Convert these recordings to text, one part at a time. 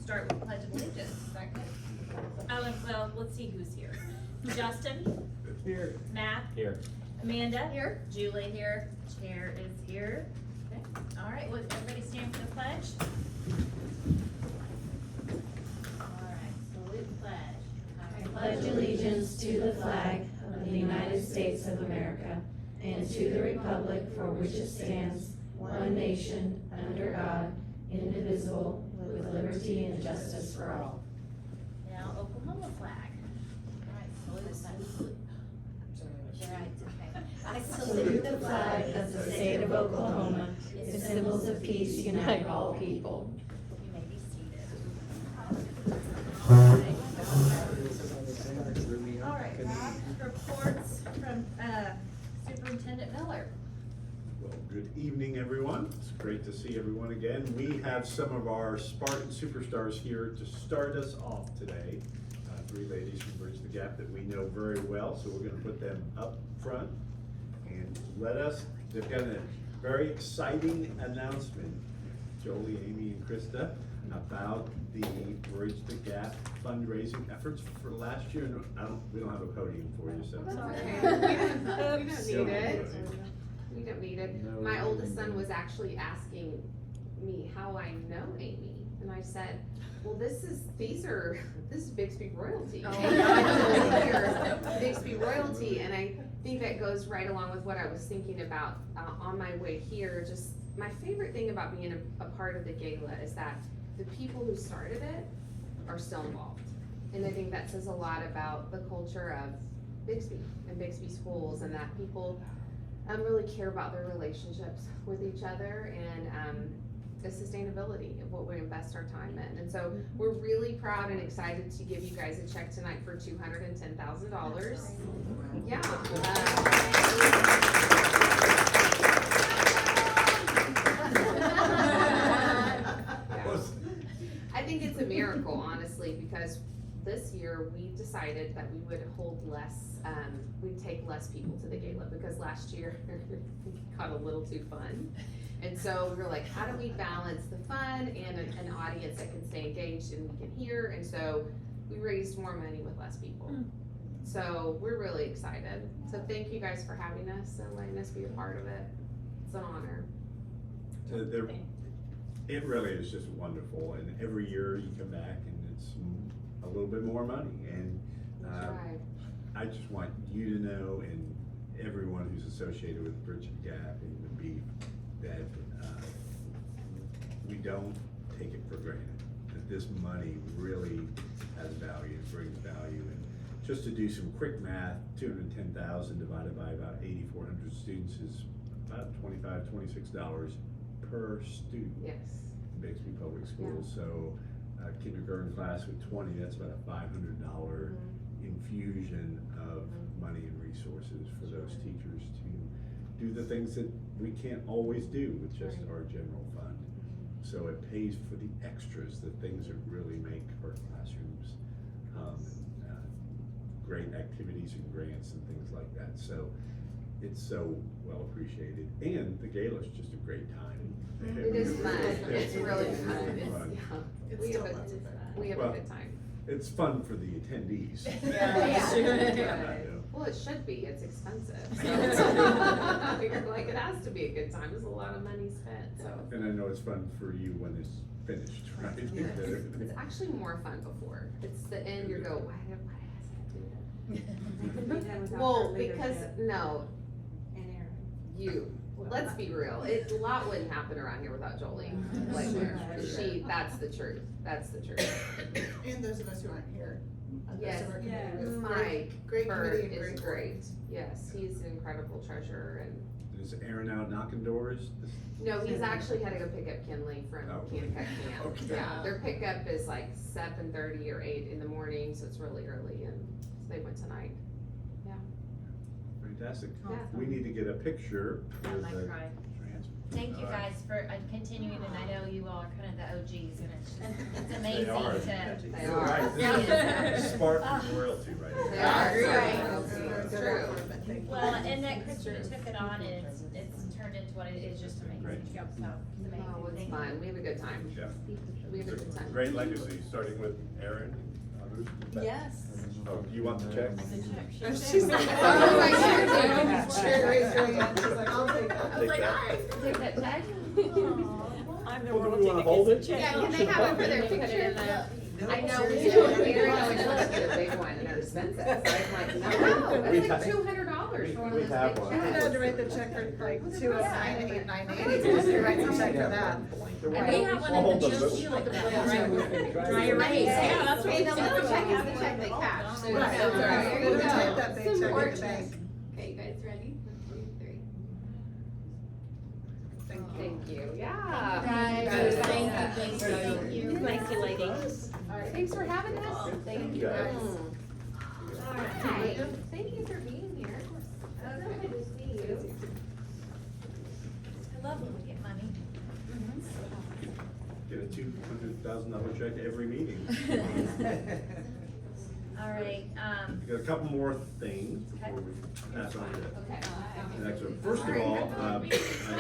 start with the Pledge of Allegiance. Is that good? Oh, and well, let's see who's here. Justin? Here. Matt? Here. Amanda? Here. Julie here. Chair is here. Okay. All right, well, everybody stand for the pledge. All right, salute pledge. I pledge allegiance to the flag of the United States of America and to the republic for which it stands, one nation, under God, indivisible, with liberty and justice for all. Now, Oklahoma flag. All right, salute. All right, okay. I Salute the flag of the state of Oklahoma, its symbols of peace unite all people. You may be seated. All right, Rob, reports from Superintendent Miller. Well, good evening, everyone. It's great to see everyone again. We have some of our Spartan superstars here to start us off today. Three ladies from Bridge the Gap that we know very well, so we're going to put them up front and they've got a very exciting announcement, Jolie, Amy, and Krista, about the Bridge the Gap fundraising efforts for last year. And we don't have a podium for you, so. That's okay. We don't need it. We don't need it. No, My we don't oldest need son it. was actually asking me how I know Amy, and I said, well, this is Bixby royalty. Oh. Bixby royalty, and I think that goes right along with what I was thinking about on my way here. Just my favorite thing about being a part of the gala is that the people who started it are still involved. And I think that says a lot about the culture of Bixby and Bixby schools, and that people really care about their relationships with each other and the sustainability of what we invest our time in. And so we're really proud and excited to give you guys a check tonight for $210,000. Yeah. I think it's a miracle, honestly, because this year we decided that we would hold less, we'd take less people to the gala, because last year it got a little too fun. And so we were like, how do we balance the fun and an audience that can stay engaged and we can hear? And so we raised more money with less people. So we're really excited. So thank you guys for having us and letting us be a part of it. It's an honor. It really is just wonderful, and every year you come back and it's a little bit more money. And That's right. I just want you to know, and everyone who's associated with Bridge the Gap and the Beef, that we don't take it for granted, that this money really has value, brings value. And just to do some quick math, 210,000 divided by about 8,400 students is about $25, $26 per student. Yes. In Bixby Public Schools. So kindergarten class with 20, that's about a $500 infusion of money and resources for those teachers to do the things that we can't always do with just our general fund. So it pays for the extras, the things that really make our classrooms great activities and grants and things like that. So it's so well appreciated, and the gala is just a great time. It is fun. It's really It's fun. really fun. We have a good time. It's fun for the attendees. Yeah. Well, it should be. It's expensive. So you're like, it has to be a good time. There's a lot of money spent. So. And I know it's fun for you when it's finished, right? It's actually more fun before. It's the end. You go, why did I do that? Well, because no, let's be real. A lot wouldn't happen around here without Jolie. Like, that's the truth. That's the truth. And those of us who aren't here. Yes, Mike Great Bird committee and is great. Yes, he's an incredible treasurer. And Is Aaron out knocking doors? no, he's actually had to go pick up Kinley from Kanakuk Camp. Okay. Yeah, their pickup is like 7:30 or 8 in the morning, so it's really early, and so they went tonight. Fantastic. Yeah. We need to get a picture I with might the cry. trans. Thank you All right. guys for continuing, and I know you all are kind of the OGs, and it's amazing They are. to. They You're are. right. This is Spartan royalty right They here. are. Right. It's true. Well, and that Christina took it on, and it's turned into what it is. It's just amazing. Great. Yep, so, it's amazing. Oh, it's Thank fun. you. We have a good time. Yeah. We have a good time. Great legacy, starting with Aaron and others. Yes. Oh, you want the check? She's like, Oh, right here, too. Sherry raised her hand, she's like, I'll take that. I was like, that. all right. Take that check. I'm Well, do we wanna hold it? Yeah, can they have it for their Put it in picture? there. I know, we do. Aaron always wants to get a big one and they're expensive. So I'm like, no, We it's like have- $200 for one of we those have big one. I checks. had to write the check for like 209,898, just to write the check for that. And we have one in the GOC like that. Dry erase. Yeah, that's what Hey, we the said. little check is the check they cash. So Right, that's so, right. there They you don't go. type that big Some check more at the bank. Okay, you guys ready? 1, 2, 3. Thank you. Thank you, yeah. Guys, thank you. Thank you, ladies. All right, thanks for having us. Thank you. guys. All right, thank you for being here. So good to see you. I love when we get money. Get a $200,000 check every meeting. All right, We got a couple more things before we pass on to Okay. the next one. First of all, I think it's fun.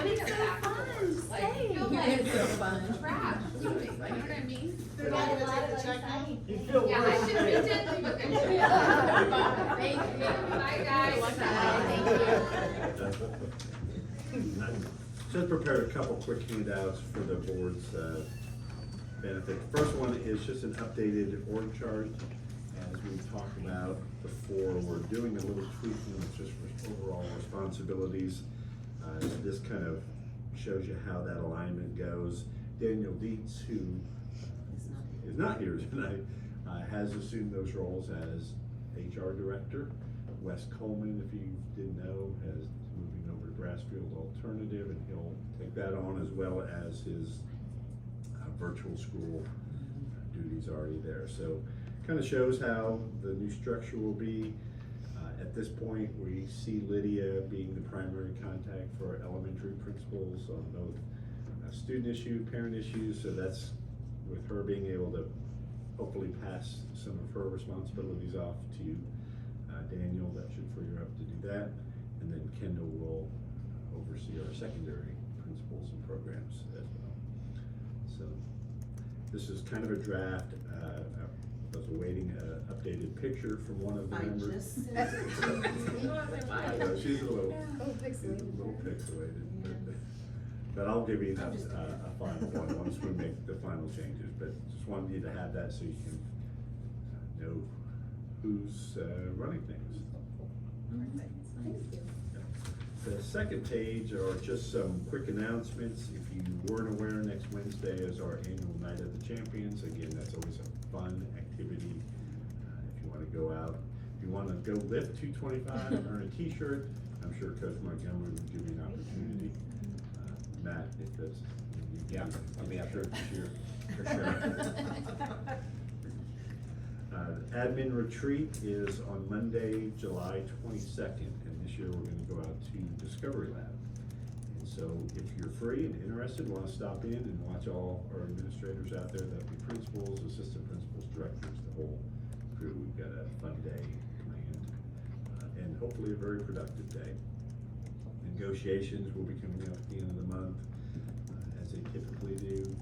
Like, I feel like It's so fun. trash. You know what I mean? They're not gonna take the check now? you feel Yeah, I should be dead, but good. Thank you. Bye, guys. Just prepared a couple quick handouts for the board's benefit. First one is just an updated org chart. As we've talked about before, we're doing a little tweaking just for overall responsibilities. This kind of shows you how that alignment goes. Daniel Dietz, who is not here tonight, has assumed those roles as HR director. Wes Coleman, if you didn't know, is moving over to Grassfield Alternative, and he'll take that on, as well as his virtual school duties already there. So kind of shows how the new structure will be. At this point, we see Lydia being the primary contact for our elementary principals on both student issue, parent issues. So that's with her being able to hopefully pass some of her responsibilities off to Daniel. That should free her up to do that. And then Kendall will oversee our secondary principals and programs as well. So this is kind of a draft. I was awaiting an updated picture from one of the members. I know, she's a little pixelated, but I'll give you a final one once we make the final changes. But just wanted you to have that so you can know who's running things. The second page are just some quick announcements. If you weren't aware, next Wednesday is our annual Night of the Champions. Again, that's always a fun activity if you want to go out. If you want to go lift 225 and earn a t-shirt, I'm sure Coach Montgomery will give you an opportunity. Matt, if that's, Yeah, I'll be out sure there. this year. For sure. Admin retreat is on Monday, July 22nd, and this year we're going to go out to Discovery Lab. And so if you're free and interested, want to stop in and watch all our administrators out there, that'll be principals, assistant principals, directors, the whole crew. We've got a fun day planned, and hopefully a very productive day. Negotiations will be coming up at the end of the month, as they typically do.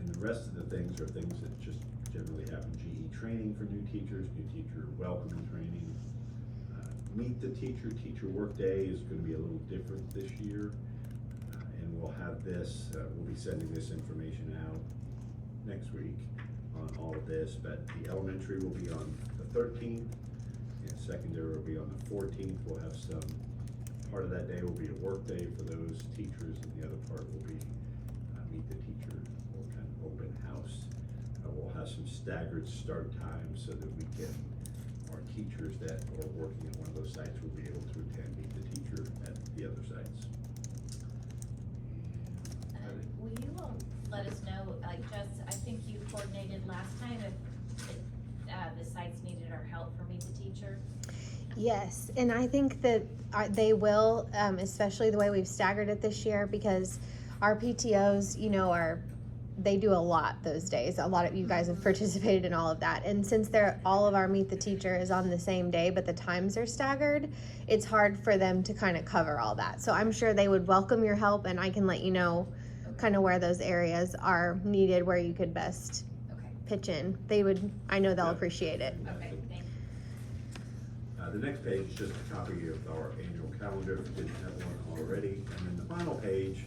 And the rest of the things are things that just generally happen. GE training for new teachers, new teacher welcoming training. Meet the teacher work day is going to be a little different this year. And we'll have this, we'll be sending this information out next week on all of this, but the elementary will be on the 13th, and secondary will be on the 14th. We'll have some, part of that day will be a work day for those teachers, and the other part will be meet the teacher, or kind of open house. We'll have some staggered start times so that we can, our teachers that are working at one of those sites will be able to attend meet the teacher at the other sites. Will you let us know, I think you coordinated last time if the sites needed our help for Meet the Teacher? Yes, and I think that they will, especially the way we've staggered it this year, because our PTOs, they do a lot those days. A lot of you guys have participated in all of that. And since all of our Meet the Teacher is on the same day, but the times are staggered, it's hard for them to kind of cover all that. So I'm sure they would welcome your help, and I can let you know kind of where those areas are needed, where you could best Okay, pitch in. I know they'll appreciate it. okay, thanks. The next page is just a copy of our annual calendar, if you didn't have one already. And then the final page,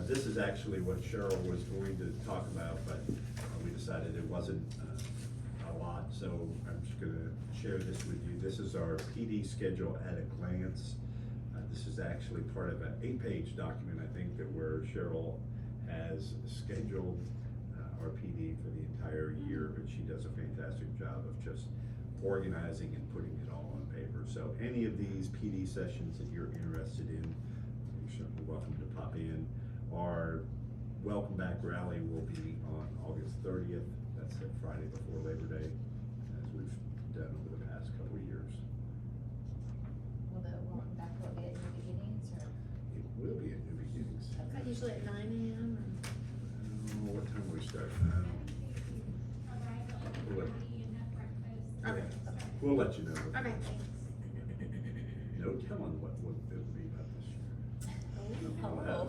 this is actually what Cheryl was going to talk about, but we decided it wasn't a lot, so I'm just gonna share this with you. This is our PD schedule at a glance. This is actually part of an 8-page document, I think, where Cheryl has scheduled our PD for the entire year, but she does a fantastic job of just organizing and putting it all on paper. So any of these PD sessions that you're interested in, you're certainly welcome to pop in. Our Welcome Back Rally will be on August 30th. That's the Friday before Labor Day, as we've done over the past couple of years. Will the welcome back will be at New Beginnings, or? It will be at New Beginnings. Is that usually at 9 a.m.? What time will we start? Okay. We'll let you know. Okay. No telling what it'll be about this year. We'll have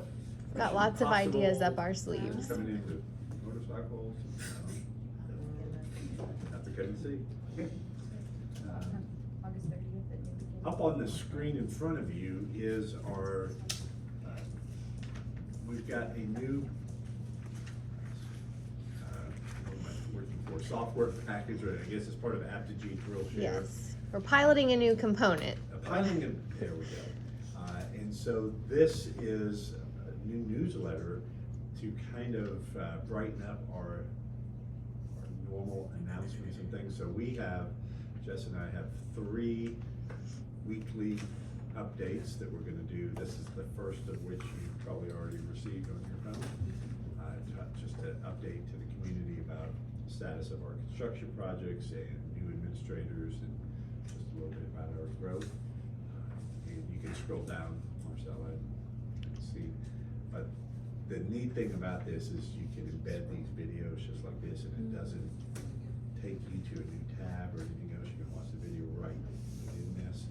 Got lots of possible ideas up our sleeves. Coming in with motorcycles. Have to come and see. August 30th at New Beginnings. Up on the screen in front of you is our, we've got a new, what am I working for, software package, or I guess it's part of Aptigee Drill Share. Yes. We're piloting a new component. There we go. And so this is a new newsletter to kind of brighten up our normal announcements and things. So we have, Jess and I have 3 weekly updates that we're gonna do. This is the first of which you probably already received on your phone. Just an update to the community about the status of our construction projects and new administrators, and just a little bit about our growth. And you can scroll down, Marcella, and see. But the neat thing about this is you can embed these videos just like this, and it doesn't take you to a new tab or anything else. You can watch the video right in this.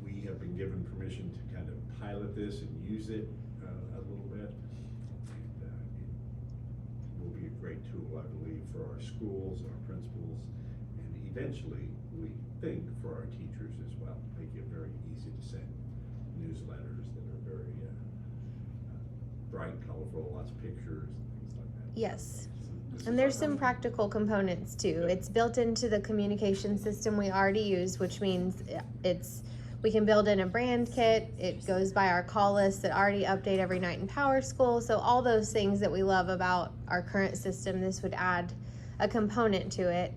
We have been given permission to kind of pilot this and use it a little bit. And it will be a great tool, I believe, for our schools and our principals, and eventually, we think, for our teachers as well. Make it very easy to send newsletters that are very bright, colorful, lots of pictures, and things like that. Yes. This And is there's our- some practical components too. It's built into the communication system we already use, which means we can build in a brand kit. It goes by our call lists that already update every night in Power School. So all those things that we love about our current system, this would add a component to it.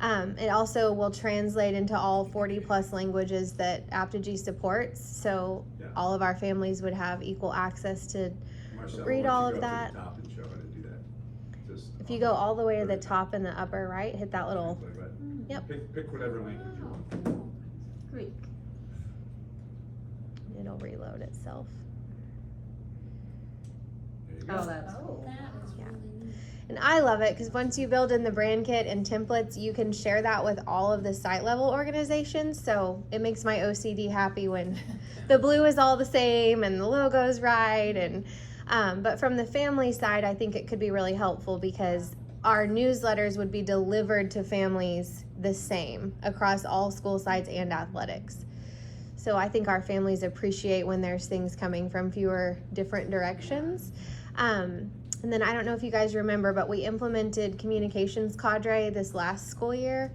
It also will translate into all 40+ languages that Aptigee supports. So Yeah. all of our families would have equal access to Marcella, read why don't all you of go to that. the top and show how to do that? Just If you on go all the way to the very top in the upper right, hit that little Play button. Yep. Pick whatever language you want. Greek. It'll reload itself. There you go. Oh, that's cool. Yeah. And I love it because once you build in the brand kit and templates, you can share that with all of the site level organizations. So it makes my OCD happy when the blue is all the same and the logo's right. And but from the family side, I think it could be really helpful because our newsletters would be delivered to families the same across all school sites and athletics. So I think our families appreciate when there's things coming from fewer different directions. And then I don't know if you guys remember, but we implemented communications cadre this last school year.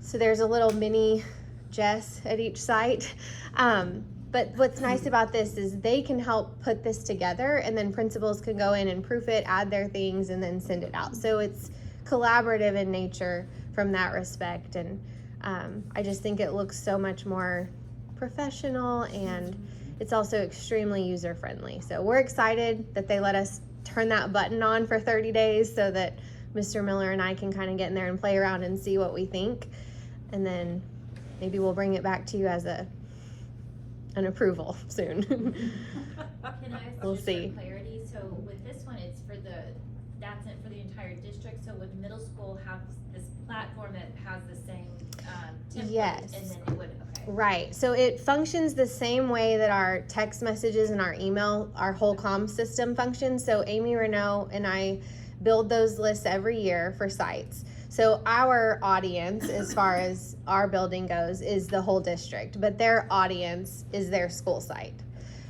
So there's a little mini Jess at each site. But what's nice about this is they can help put this together, and then principals can go in and proof it, add their things, and then send it out. So it's collaborative in nature from that respect. And I just think it looks so much more professional, and it's also extremely user friendly. So we're excited that they let us turn that button on for 30 days so that Mr. Miller and I can kind of get in there and play around and see what we think. And then maybe we'll bring it back to you as an approval soon. Can I ask We'll just see. for clarity, so with this one, it's for the that's it for the entire district, so would middle school have this platform that has the same, template? Yes. And then it would, okay. Right. So it functions the same way that our text messages and our email, our whole comm system functions. So Amy Renault and I build those lists every year for sites. So our audience, as far as our building goes, is the whole district, but their audience is their school site.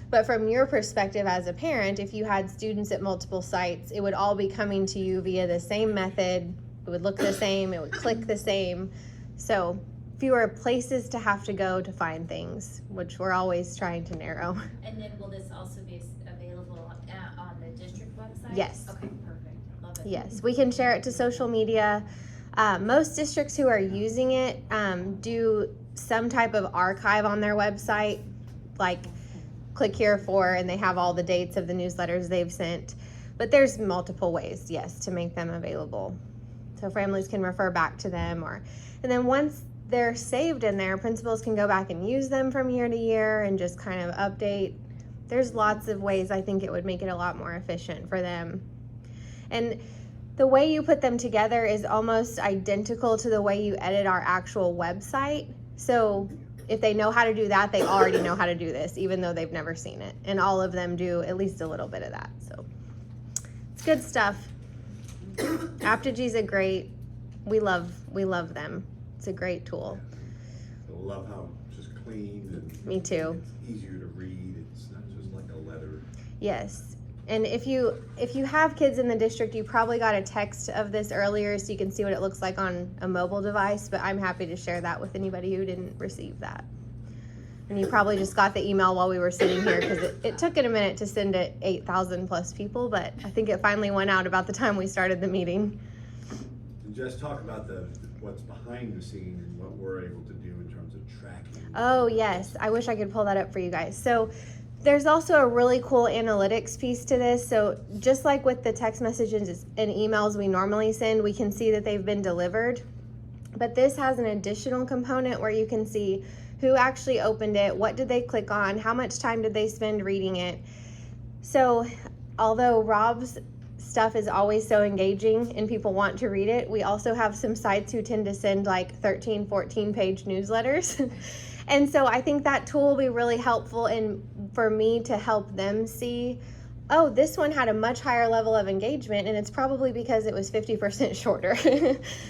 But from your perspective as a parent, if you had students at multiple sites, it would all be coming to you via the same method. It would look the same, it would click the same. So fewer places to have to go to find things, which we're always trying to narrow. And then will this also be available on the district website? Yes. Okay, perfect, love it. Yes, we can share it to social media. Most districts who are using it do some type of archive on their website, like click here for, and they have all the dates of the newsletters they've sent. But there's multiple ways, yes, to make them available. So families can refer back to them, and then once they're saved in there, principals can go back and use them from year to year and just kind of update. There's lots of ways I think it would make it a lot more efficient for them. And the way you put them together is almost identical to the way you edit our actual website. So if they know how to do that, they already know how to do this, even though they've never seen it. And all of them do at least a little bit of that. So it's good stuff. Aptogy's a great, we love them. It's a great tool. I love how it's just clean and. Me too. It's easier to read, it's not just like a letter. Yes. And if you have kids in the district, you probably got a text of this earlier so you can see what it looks like on a mobile device, but I'm happy to share that with anybody who didn't receive that. And you probably just got the email while we were sitting here, because it took it a minute to send it 8,000 plus people, but I think it finally went out about the time we started the meeting. And just talk about what's behind the scene and what we're able to do in terms of tracking. Oh yes, I wish I could pull that up for you guys. So there's also a really cool analytics piece to this. So just like with the text messages and emails we normally send, we can see that they've been delivered. But this has an additional component where you can see who actually opened it, what did they click on, how much time did they spend reading it. So although Rob's stuff is always so engaging and people want to read it, we also have some sites who tend to send like 13, 14 page newsletters. And so I think that tool will be really helpful for me to help them see, oh, this one had a much higher level of engagement, and it's probably because it was 50% shorter.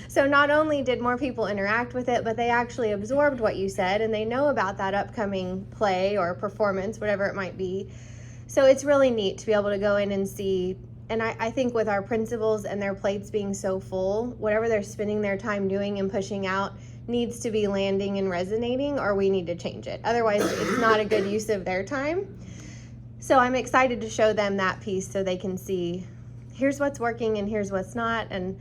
So not only did more people interact with it, but they actually absorbed what you said, and they know about that upcoming play or performance, whatever it might be. So it's really neat to be able to go in and see. And I think with our principals and their plates being so full, whatever they're spending their time doing and pushing out needs to be landing and resonating, or we need to change it. Otherwise, it's not a good use of their time. So I'm excited to show them that piece so they can see, here's what's working and here's what's not. And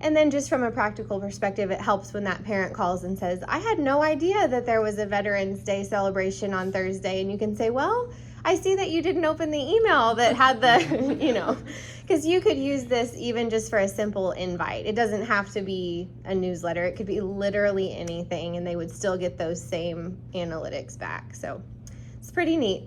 then just from a practical perspective, it helps when that parent calls and says, I had no idea that there was a Veterans Day celebration on Thursday. And you can say, well, I see that you didn't open the email that had the, because you could use this even just for a simple invite. It doesn't have to be a newsletter. It could be literally anything, and they would still get those same analytics back. So it's pretty neat.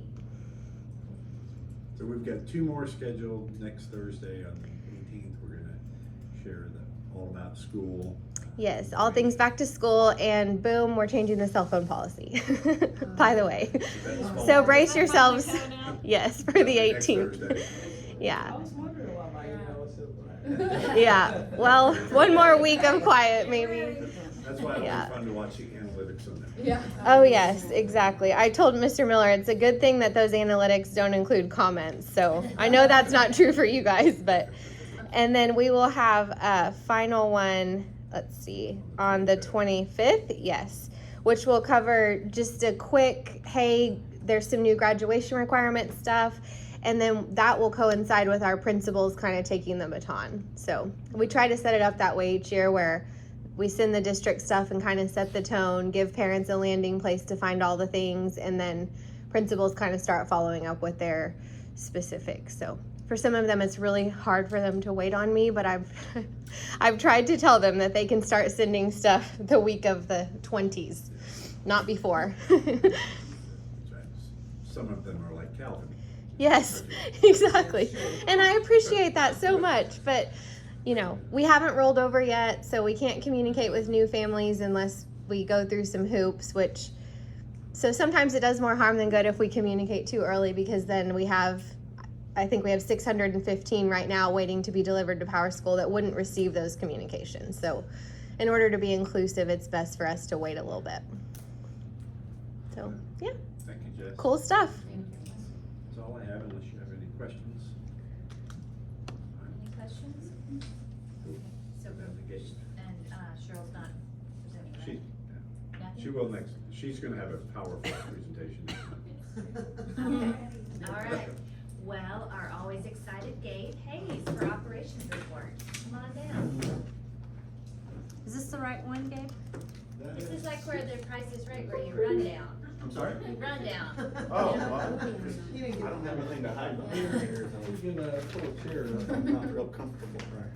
So we've got 2 more scheduled next Thursday on the 18th. We're gonna share all about school. Yes, all things back to school, and boom, we're changing the cell phone policy, by the way. So brace yourselves, yes, for the Next 18th. Thursday. Yeah. I was wondering why my email was so black. Yeah, well, one more week of quiet, maybe. That's why it'll Yeah. be fun to watch the analytics on that. Yeah. Oh, yes, exactly. I told Mr. Miller it's a good thing that those analytics don't include comments. So I know that's not true for you guys, but, and then we will have a final one, let's see, on the 25th, yes, which will cover just a quick, hey, there's some new graduation requirement stuff. And then that will coincide with our principals kind of taking the baton. So we try to set it up that way each year, where we send the district stuff and kind of set the tone, give parents a landing place to find all the things, and then principals kind of start following up with their specifics. So for some of them, it's really hard for them to wait on me, but I've tried to tell them that they can start sending stuff the week of the 20s, not before. Some of them are like Calvin. Yes, exactly. And I appreciate that so much, but you know, we haven't rolled over yet, so we can't communicate with new families unless we go through some hoops, which so sometimes it does more harm than good if we communicate too early, because then I think we have 615 right now waiting to be delivered to Power School that wouldn't receive those communications. So in order to be inclusive, it's best for us to wait a little bit. So yeah, Thank you, Jess. cool stuff. That's all I have, unless you have any questions. Any questions? So, And the gate. and Cheryl's not presenting, right? She, Nothing? she will next, she's gonna have a PowerPoint presentation next month. Okay, all right. Well, our always excited Gabe Hayes for operations report. Come on down. Is this the right one, Gabe? This is like where the Price is Right, where you run down. I'm sorry? You run down. Oh, well, I don't have anything to hide behind here, You can, pull a chair so up. I'm not real comfortable right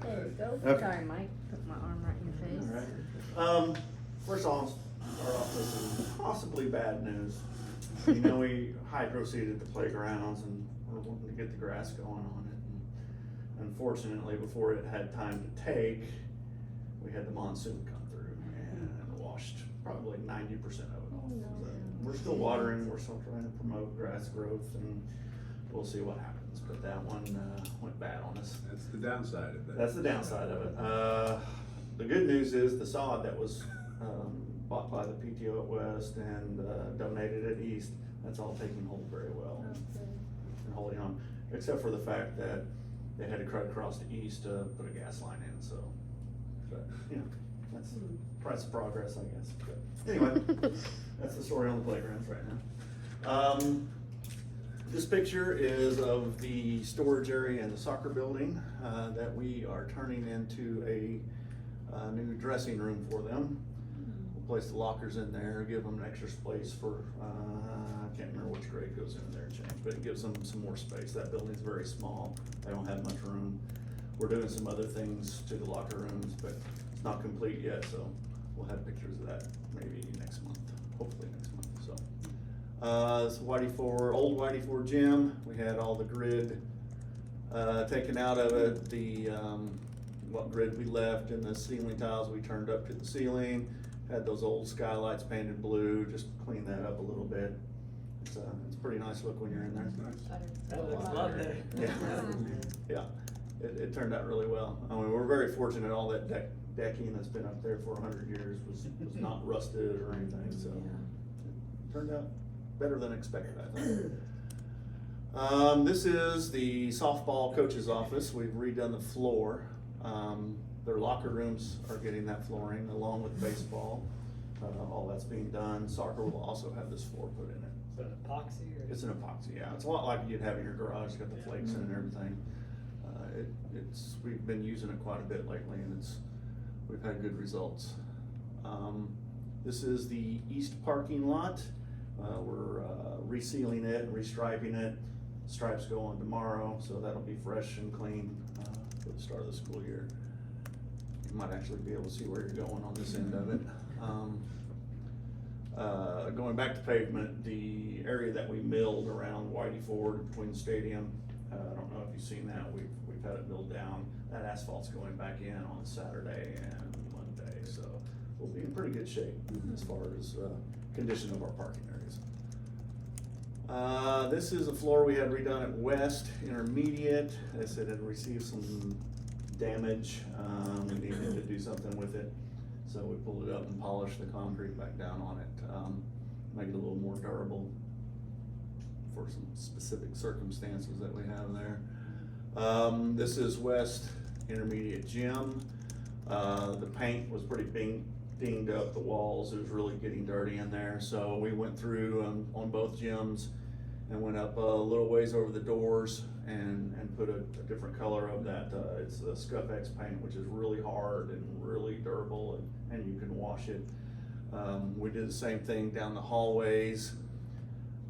There you go. Okay. Sorry, Mike. Put my arm right in your face. here. All right. First off, start off with some possibly bad news. You know, we hydro seeded the playgrounds and we're wanting to get the grass going on it. And unfortunately, before it had time to take, we had the monsoon come through and washed probably 90% of it off. So we're still watering, we're still trying to promote grass growth, and we'll see what happens. But that one went bad on us. That's the downside of that. That's the downside of it. The good news is the sod that was bought by the PTO at West and donated at East, that's all taking hold very well and holding on, except for the fact that they had to cut across the East to put a gas line in, so, but, you know, that's price of progress, I guess. But anyway, that's the story on the playgrounds right now. This picture is of the storage area in the soccer building that we are turning into a new dressing room for them. We'll place the lockers in there, give them an extra space for, I can't remember which grade goes in there and change, but it gives them some more space. That building's very small, they don't have much room. We're doing some other things to the locker rooms, but it's not complete yet, so we'll have pictures of that maybe next month, hopefully next month, so. This old Whitey Ford gym, we had all the grid taken out of it, what grid we left and the ceiling tiles we turned up to the ceiling. Had those old skylights painted blue, just cleaned that up a little bit. It's a pretty nice look when you're in there. That looks a lot better. Yeah, it turned out really well. I mean, we're very fortunate all that decking that's been up there for 100 years was not rusted or anything, so it turned out better than expected, I think. This is the softball coach's office. We've redone the floor. Their locker rooms are getting that flooring along with baseball. All that's being done. Soccer will also have this floor put in it. Is that epoxy or? It's an epoxy, yeah. It's a lot like you'd have in your garage. It's got the flakes in it and everything. We've been using it quite a bit lately, and we've had good results. This is the east parking lot. We're resealing it and restriping it. Stripes go on tomorrow, so that'll be fresh and clean for the start of the school year. You might actually be able to see where you're going on this end of it. Going back to pavement, the area that we milled around Whitey Ford between the stadium, I don't know if you've seen that, we've had it milled down. That asphalt's going back in on Saturday and Monday, so we'll be in pretty good shape as far as condition of our parking areas. This is a floor we had redone at West Intermediate. They said it received some damage. We needed to do something with it. So we pulled it up and polished the concrete back down on it, make it a little more durable for some specific circumstances that we have there. This is West Intermediate Gym. The paint was pretty dinged up, the walls, it was really getting dirty in there. So we went through on both gyms and went up a little ways over the doors and put a different color of that. It's the Scuff X paint, which is really hard and really durable, and you can wash it. We did the same thing down the hallways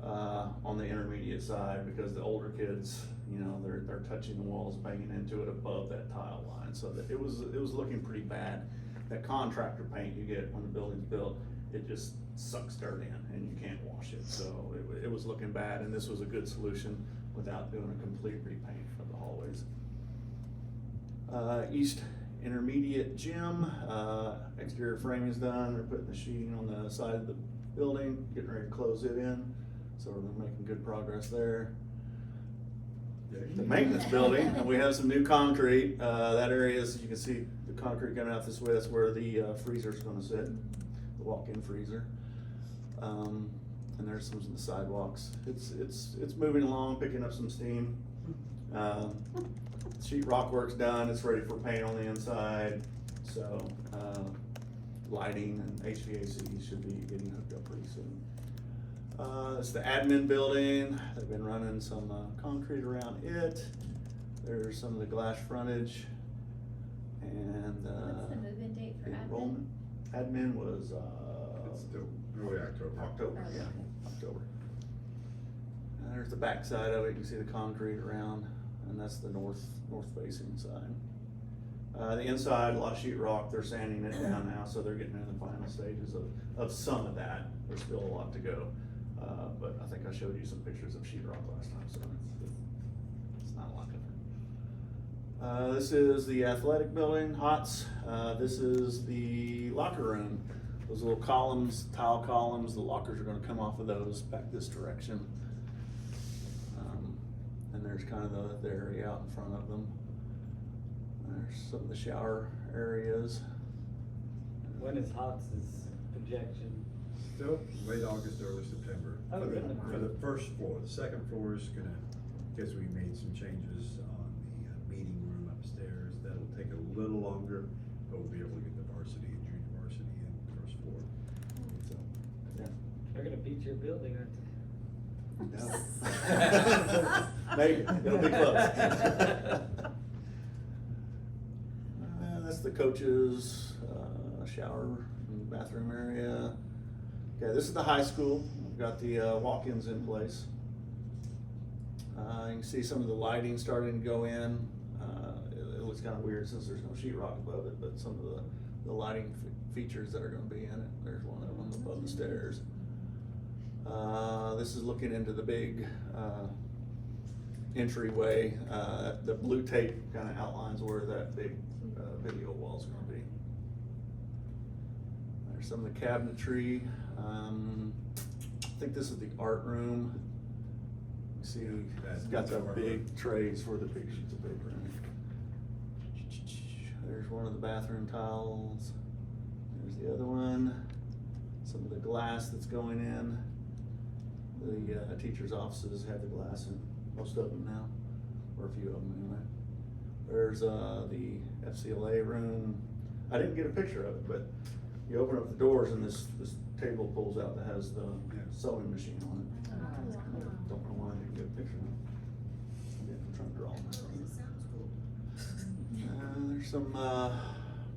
on the intermediate side, because the older kids, you know, they're touching the walls, banging into it above that tile line. So that it was looking pretty bad. That contractor paint you get when the building's built, it just sucks dirt in and you can't wash it, so it was looking bad, and this was a good solution without doing a complete repaint of the hallways. East Intermediate Gym, exterior framing's done, they're putting the sheeting on the side of the building, getting ready to close it in, so we're making good progress there. The maintenance building, and we have some new concrete, that area is, you can see the concrete coming out this way, that's where the freezer's gonna sit, the walk-in freezer. And there's some of the sidewalks, it's moving along, picking up some steam. Sheet rock work's done, it's ready for paint on the inside, so, lighting and HVAC should be getting hooked up pretty soon. It's the admin building, they've been running some, concrete around it. There's some of the glass frontage, and, What's the move-in date for the admin? enrollment. Admin was, It's still early October. October, yeah, October. There's the back side of it, you can see the concrete around, and that's the north facing side. The inside, a lot of sheet rock, they're sanding it down now, so they're getting in the final stages of some of that. There's still a lot to go, but I think I showed you some pictures of sheet rock last time, so it's not a lot different. This is the athletic building, HOTS. This is the locker room. Those little columns, tile columns, the lockers are gonna come off of those back this direction. And there's kind of the area out in front of them. There's some of the shower areas. When is Hotz's projection? Still late August, early September. Oh, For the- really? For the first floor, the second floor is gonna, because we made some changes on the meeting room upstairs, that'll take a little longer, but we'll be able to get the varsity and junior varsity in the first floor. So, Yeah. They're gonna beat your building, aren't they? Maybe, it'll be close. That's the coaches, shower and bathroom area. Okay, this is the high school. We've got the walk-ins in place. You can see some of the lighting starting to go in. It looks kind of weird since there's no sheetrock above it, but some of the lighting features that are gonna be in it. There's one of them above the stairs. This is looking into the big entryway. The blue tape kind of outlines where that big video wall's gonna be. There's some of the cabinetry. I think this is the art room. You see, it's got the big trays for the big sheets of paper in it. There's one of the bathroom tiles. There's the other one. Some of the glass that's going in. The teachers' offices have the glass in most of them now, or a few of them anyway. There's the FCLA room. I didn't get a picture of it, but you open up the doors and this table pulls out that has the sewing machine on it. Don't know why I didn't get a picture of it. I'm trying to draw them. There's some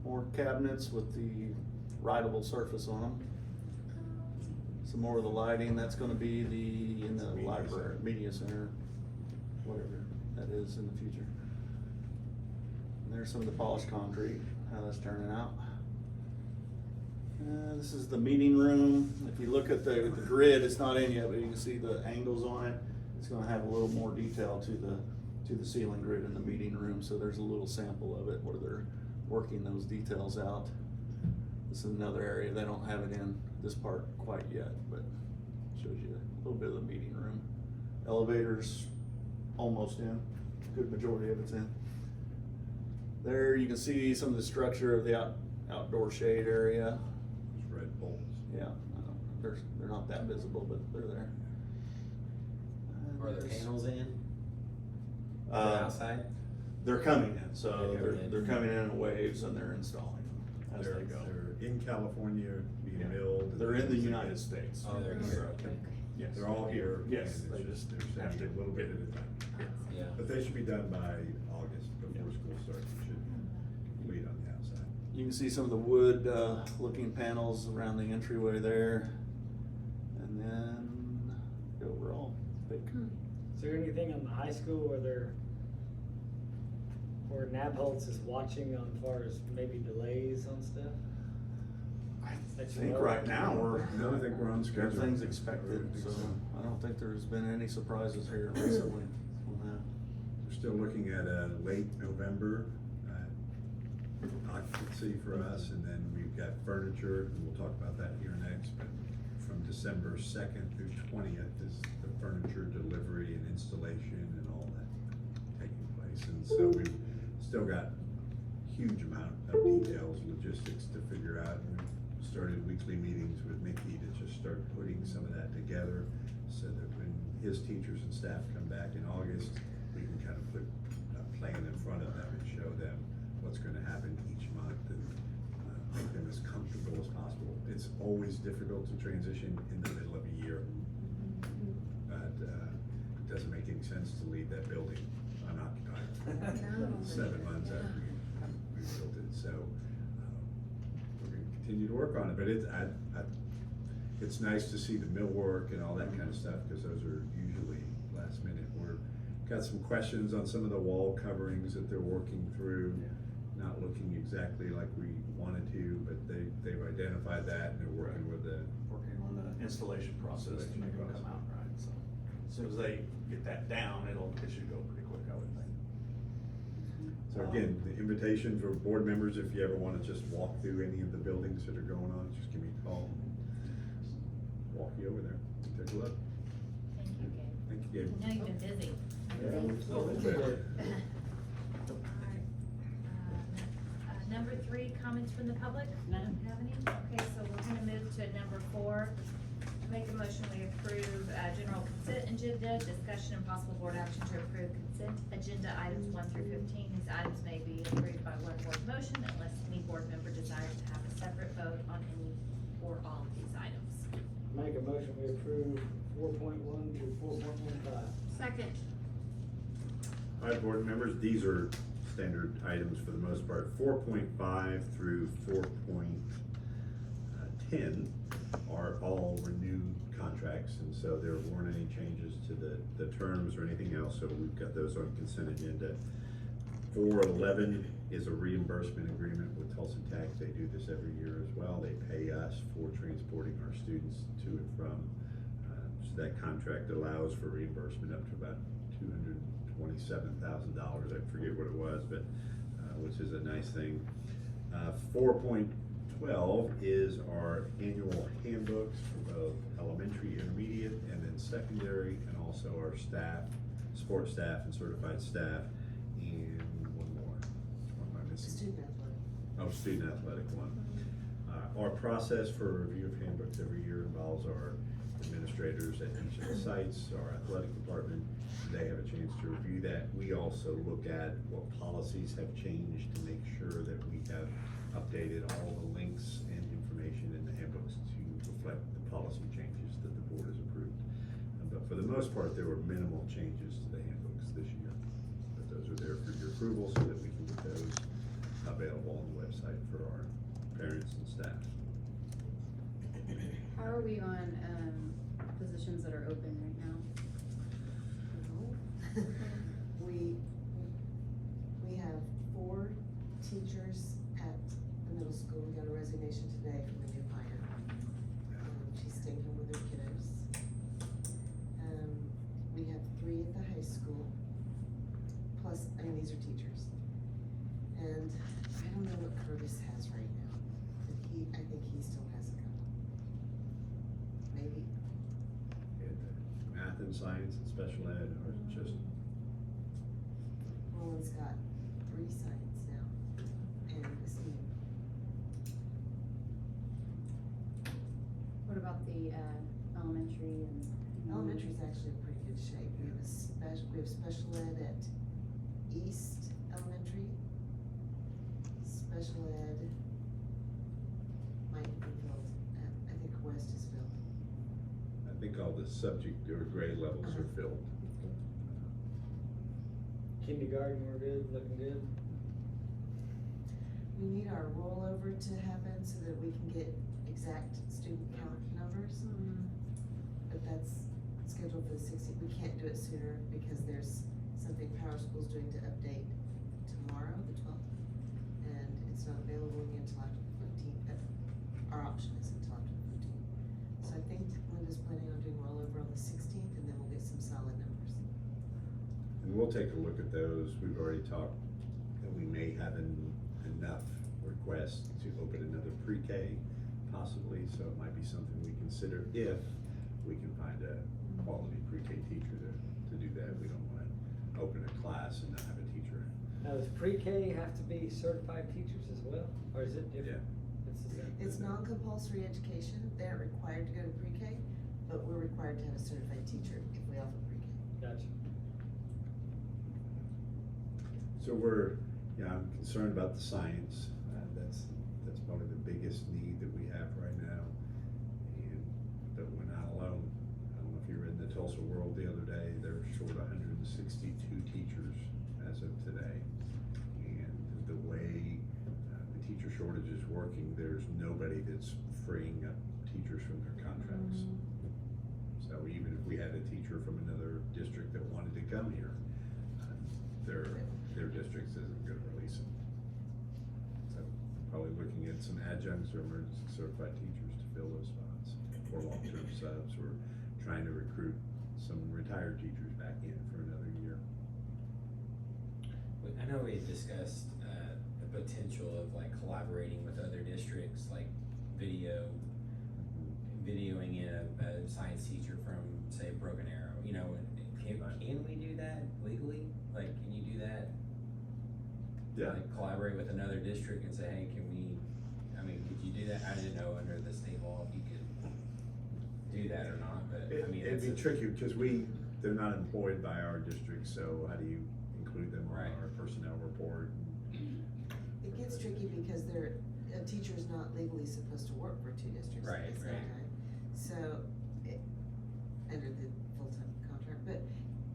more cabinets with the rideable surface on them. Some more of the lighting, that's gonna be in the library, media center, whatever that is in the future. And there's some of the polished concrete, how that's turning out. This is the meeting room. If you look at the grid, it's not in yet, but you can see the angles on it. It's gonna have a little more detail to the ceiling grid in the meeting room, so there's a little sample of it where they're working those details out. This is another area, they don't have it in this part quite yet, but shows you a little bit of the meeting room. Elevators almost in, good majority of it's in. There you can see some of the structure of the outdoor shade area. those red bolts. Yeah, they're not that visible, but they're there. Are the There's- panels in? Uh, Outside? They're coming in, so Okay, they're, coming in. they're coming in waves and they're installing them as They're they go. in California being Yeah. milled. They're in the United States. Oh, they're here, okay. Yes. They're all here. Yes, and they it's just they're have sending to a little bit at a time. Yeah. But they should be done by August, before school starts, we should complete on the outside. You can see some of the wood, looking panels around the entryway there. And then the overall big. Is there anything on the high school where Nabholz is watching on far as maybe delays on stuff? I think right now No, I think we're on schedule. everything's expected, so I don't think there's been any surprises here recently on that. We're still looking at a late November occupancy for us, and then we've got furniture, and we'll talk about that here next, but from December 2nd through 20th is the furniture delivery and installation and all that taking place. And so we've still got huge amount of details, logistics to figure out. We started weekly meetings with Mickey to just start putting some of that together so that when his teachers and staff come back in August, we can kind of put a plan in front of them and show them what's gonna happen each month and make them as comfortable as possible. It's always difficult to transition in the middle of a year. But it doesn't make any sense to leave that building unoccupied 7 months after we built it. So we're gonna continue to work on it, but it's nice to see the millwork and all that kind of stuff, because those are usually last minute. We're got some questions on some of the wall coverings that they're working through. Not looking exactly like we wanted to, but they've identified that and they're working with Working on the installation process to make it come out right, so. As soon as they get that down, it should go pretty quick, I would think. So again, the invitation for board members, if you ever wanna just walk through any of the buildings that are going on, just give me a call. Walk you over there, take a look. Thank you, Gabe. Thank you, Gabe. I know you've been busy. A little bit. Alright, number 3, comments from the public? None. Have any? Okay, so we're gonna move to number 4. Make a motion, we approve, general consent agenda, discussion and possible board action to approve consent agenda items 1 through 15. These items may be approved by one board motion unless any board member desires to have a separate vote on any or all of these items. Make a motion, we approve 4.1 through 4.15. Second. All right, board members, these are standard items for the most part. 4.5 through 4.10 are all renewed contracts, and so there weren't any changes to the terms or anything else, so we've got those on consent agenda. 4.11 is a reimbursement agreement with Tulsa Tech. They do this every year as well. They pay us for transporting our students to and from. So that contract allows for reimbursement up to about $227,000. I forget what it was, but which is a nice thing. 4.12 is our annual handbooks for both elementary, intermediate, and then secondary, and also our staff, support staff and certified staff, and one more. Which one am I missing? Student athletic. Oh, student athletic one. Our process for review of handbooks every year involves our administrators at each of the sites, our athletic department. They have a chance to review that. We also look at what policies have changed to make sure that we have updated all the links and information in the handbooks to reflect the policy changes that the board has approved. But for the most part, there were minimal changes to the handbooks this year. But those are there for your approval so that we can get those available on the website for our parents and staff. How are we on, positions that are open right now? We have 4 teachers at the middle school. We got a resignation today from a new hire. She's staying home with her kiddos. We have 3 at the high school, plus, these are teachers. And I don't know what Curtis has right now, but I think he still has a couple. Maybe. Math and science and special ed, or just Roland's got 3 sites now, and STEAM. What about the, elementary and? Elementary's actually in pretty good shape. We have special ed at East Elementary. Special ed might be filled. I think West is filled. I think all the subject or grade levels are filled. Kindergarten, we're good, looking good. We need our rollover to happen so that we can get exact student count numbers. But that's scheduled for the 16th. We can't do it sooner because there's something Power School's doing to update tomorrow, the 12th. And it's not available again until after the 15th. Our option we'll take a look at those. We've already talked that we may have enough requests to open another pre-K possibly, so it might be something we consider if we can find a quality pre-K teacher to do that. We don't wanna open a class and not have a teacher. Now, does pre-K have to be certified teachers as well, or is it different? It's the same. It's non-compulsory education, they're required to go to pre-K, but we're required to have a certified teacher if we offer pre-K. Gotcha. So I'm concerned about the science. That's probably the biggest need that we have right now. But we're not alone. I don't know if you read in the Tulsa World the other day, they're short 162 teachers as of today. And the way the teacher shortage is working, there's nobody that's freeing up teachers from their contracts. So even if we had a teacher from another district that wanted to come here, their district isn't gonna release them. So probably looking at some adjuncts or emergency certified teachers to fill those spots, or long-term subs. We're trying to recruit some retired teachers back in for another year. I know we had discussed, the potential of like collaborating with other districts, like videoing in a science teacher from, say, Broken Arrow, you know, can we do that legally? Like, can you do that? Yeah. Like collaborate with another district and say, hey, could you do that? I didn't know under the state law if you could do that or not, but I mean. It'd be tricky, because they're not employed by our district, so how do you include them on our personnel report? It gets tricky because a teacher is not legally supposed to work for two districts at the same time. So, under the full-time contract,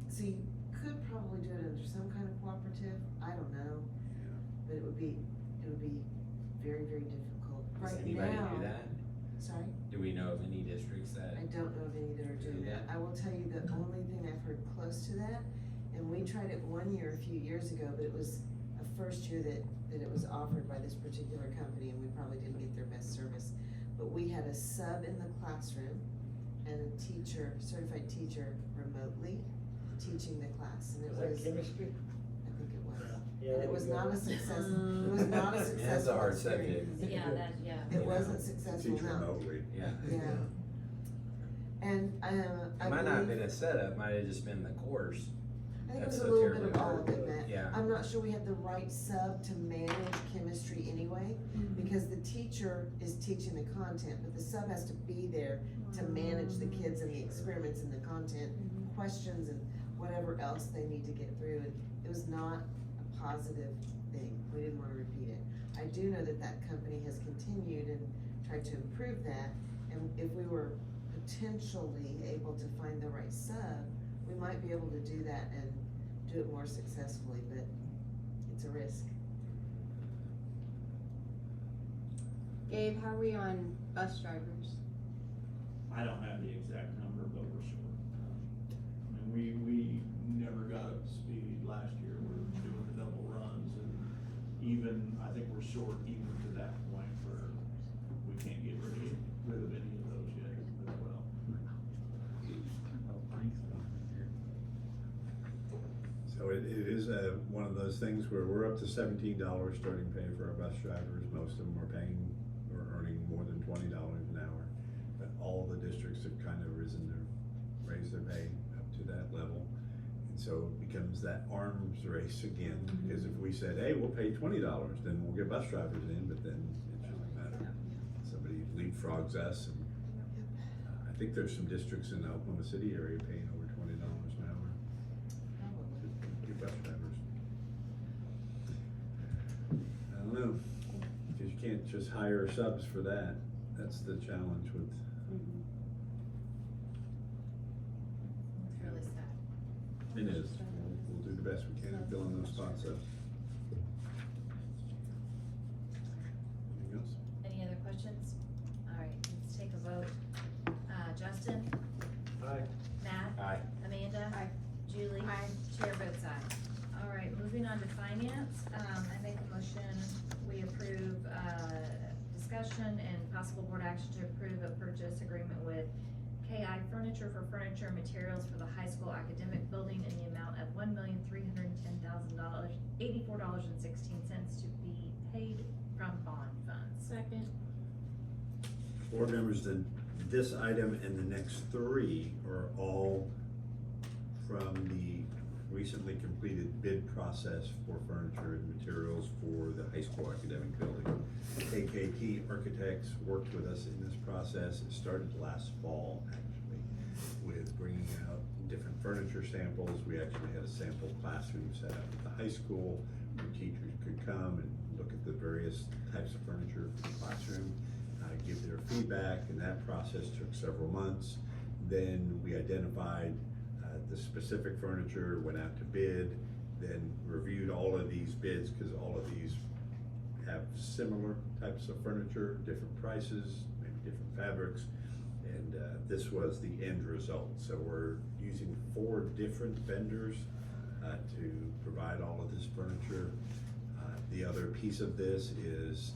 so you could probably do it under some kind of cooperative, I don't know. Yeah. But it would be very, very difficult. Does Right anybody now. do that? Sorry? Do we know of any districts that? I don't know of any that are doing that. I will tell you the only thing I've heard close to that, and we tried it one year a few years ago, but it was a first year that it was offered by this particular company, and we probably didn't get their best service. But we had a sub in the classroom and a teacher, certified teacher remotely teaching the class, and it Was that was, chemistry? I think it was. Yeah, And it was not a success, it was not a successful Yeah, it's a hard experience. subject. Yeah. It wasn't successful, Teach no. remotely. Yeah. Yeah. And, I It might not have been a setup, might have just been the course. I think it That's was a so little bit terribly of all hard. of it, Matt. Yeah. I'm not sure we have the right sub to manage chemistry anyway, because the teacher is teaching the content, but the sub has to be there to manage the kids and the experiments and the content, questions and whatever else they need to get through, and it was not a positive thing. We didn't wanna repeat it. I do know that that company has continued and tried to improve that, and if we were potentially able to find the right sub, we might be able to do that and do it more successfully, but it's a risk. Gabe, how are we on bus drivers? I don't have the exact number, but we're short. I mean, we never got up to speed last year, we're doing the double runs, and even, I think we're short even to that point where we can't get rid of any of those yet as well. So it is one of those things where we're up to $17 starting pay for our bus drivers. Most of them are earning more than $20 an hour. But all the districts have kind of raised their pay up to that level. And so it becomes that arms race again, because if we said, hey, we'll pay $20, then we'll get bus drivers in, but then it doesn't matter. Somebody leapfrogs us, and I think there's some districts in the Oklahoma City area paying over $20 an hour to get bus drivers. I don't know, because you can't just hire subs for that. That's the challenge with. It's really sad. It is. We'll do the best we can in filling those spots up. Anything else? Any other questions? All right, let's take a vote. Justin? Aye. Matt? Aye. Amanda? Aye. Julie? Aye. Chair votes aye. All right, moving on to finance, I make a motion, we approve, discussion and possible board action to approve a purchase agreement with KI Furniture for furniture and materials for the high school academic building in the amount of $1,310,000, $84.16 to be paid from bond funds. Second. Board members, then this item and the next three are all from the recently completed bid process for furniture and materials for the high school academic building. KKT Architects worked with us in this process. It started last fall, actually, with bringing out different furniture samples. We actually had a sample classroom set up at the high school where teachers could come and look at the various types of furniture for the classroom, give their feedback, and that process took several months. Then we identified the specific furniture, went out to bid, then reviewed all of these bids, because all of these have similar types of furniture, different prices, maybe different fabrics, and this was the end result. So we're using 4 different vendors to provide all of this furniture. The other piece of this is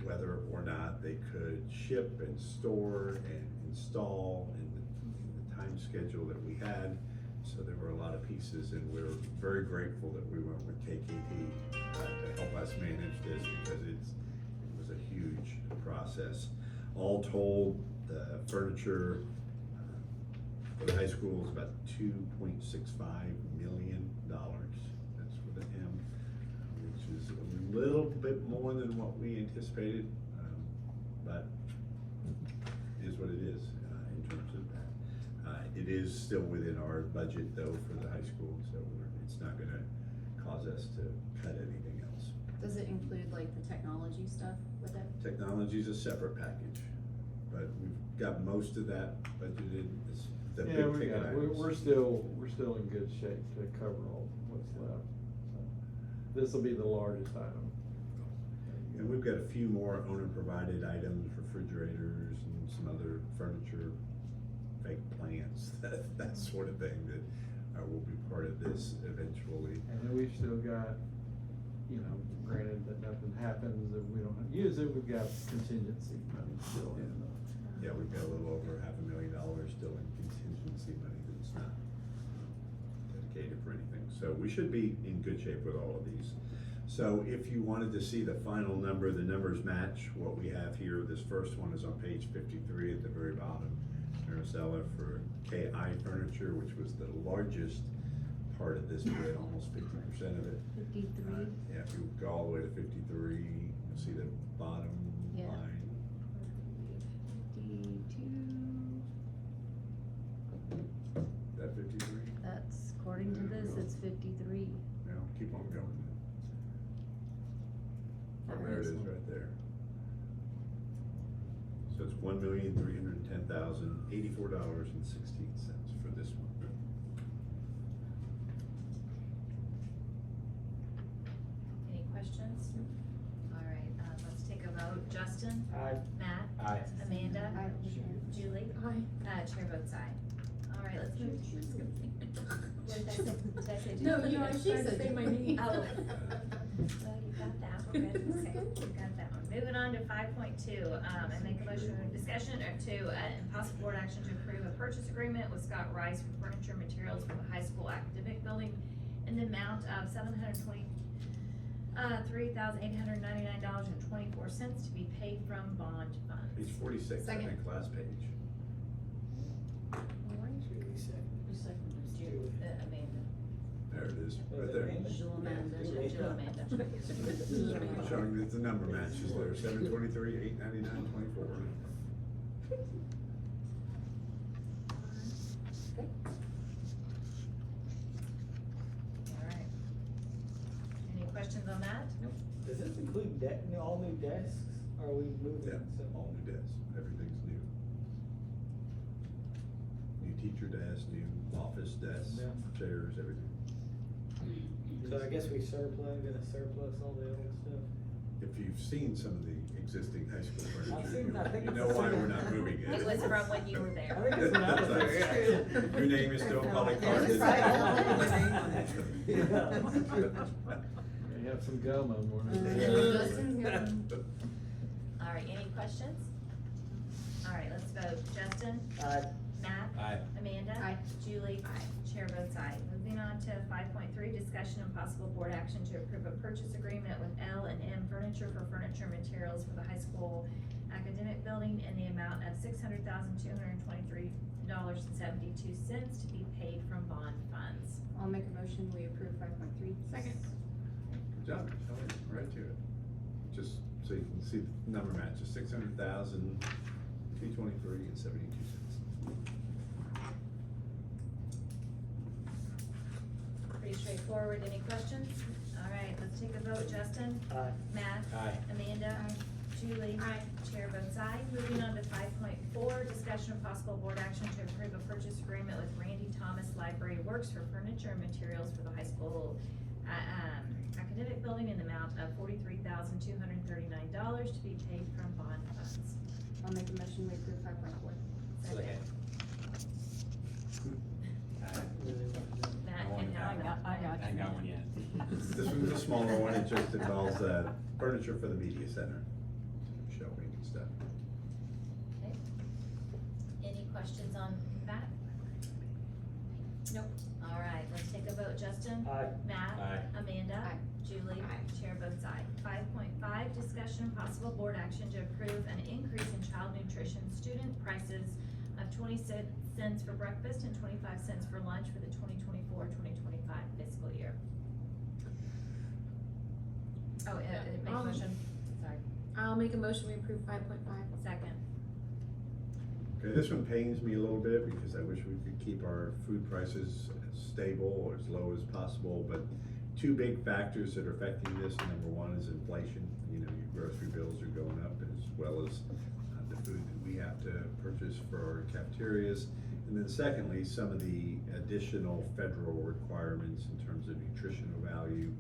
whether or not they could ship and store and install in the time schedule that we had. So there were a lot of pieces, and we're very grateful that we went with KKT to help us manage this, because it was a huge process. All told, the furniture for the high school is about $2.65 million. That's with an M, which is a little bit more than what we anticipated, but it is what it is in terms of that. It is still within our budget though for the high school, so it's not gonna cause us to cut anything else. Does it include like the technology stuff with it? Technology's a separate package, but we've got most of that budgeted. It's the Yeah, big ticket items. we're still in good shape to cover all what's left. So this will be the largest item. And we've got a few more owner-provided items, refrigerators and some other furniture, fake plants, that sort of thing that will be part of this eventually. And then we've still got, granted that nothing happens, if we don't use it, we've got contingency money still in. Yeah, we've got a little over $500,000 still in contingency money that's not dedicated for anything. So we should be in good shape with all of these. So if you wanted to see the final number, the numbers match what we have here. This first one is on page 53 at the very bottom. Maricela for KI Furniture, which was the largest part of this bid, almost 50% of it. 53. Yeah, if you go all the way to 53, you'll see the bottom Yeah. line. 52. That 53? That's, according to this, it's 53. No, keep on going. Oh, there it is right there. So it's $1,310,084.16 for this one. Any questions? All right, let's take a vote. Justin? Aye. Matt? Aye. Amanda? Aye. Julie? Aye. Chair votes aye. All right, let's move. What did I say? Did I say No, Julie? you already tried to say my name. Oh. Well, you got that, we're good. Okay, you got that one. Moving on to 5.2, I make a motion of discussion or to, and possible board action to approve a purchase agreement with Scott Rice for furniture and materials for the high school academic building in the amount of $3,899.24 to be paid from bond funds. Page 46, I Second. think, last page. Amanda. There it is, Was right it there. Amanda? Jill Amanda. Showing that the number matches there, 723, 899, 24. All right. Any questions on that? Nope. Does this include all new desks? Or are we moving? Yeah, So- all new desks, everything's new. New teacher desks, new office desks, Yeah. chairs, everything. So I guess we gonna surplus all the old stuff. If you've seen some of the existing high school I've furniture, seen- I think you it's know the why same. we're not moving it. It was from when you were there. I think it's when I was there, yeah. Your name is still Polly Yeah, Carter. it's right. I don't have my name on it. You have some gum on one of All right, any questions? All right, let's vote. Justin? Aye. Matt? Aye. Amanda? Aye. Julie? Chair votes aye. Moving on to 5.3, discussion and possible board action to approve a purchase agreement with L&M Furniture for furniture materials for the high school academic building in the amount of $600,223.72 to be paid from bond funds. I'll make a motion, we approve 5.3. Second. Good job, Kelly, right to it. Just so you can see the number matches, 600,223.72. Pretty straightforward. Any questions? All right, let's take a vote. Justin? Aye. Matt? Aye. Amanda? Julie? Chair votes aye. Moving on to 5.4, discussion of possible board action to approve a purchase agreement with Randy Thomas Library Works for furniture and materials for the high school academic building in the amount of $43,239 to be paid from bond funds. I'll make a motion, we approve 5.4. Second. Aye. Matt I and got Helen. I ain't got one yet. This one's a smaller one, it just involves, furniture for the media center, shelving and stuff. Okay. Any questions on that? Nope. All right, let's take a vote. Justin? Aye. Matt? Aye. Amanda? Aye. Julie? Chair votes aye. 5.5, discussion and possible board action to approve an increase in child nutrition student prices of 20 cents for breakfast and 25 cents for lunch for the 2024-2025 fiscal year. Oh, make a motion, sorry. I'll make a motion, we approve 5.5. Second. Okay, this one pains me a little bit because I wish we could keep our food prices as stable or as low as possible, but two big factors that are affecting this, number one is inflation. You know, your grocery bills are going up as well as the food that we have to purchase for our cafeterias. And then secondly, some of the additional federal requirements in terms of nutritional value.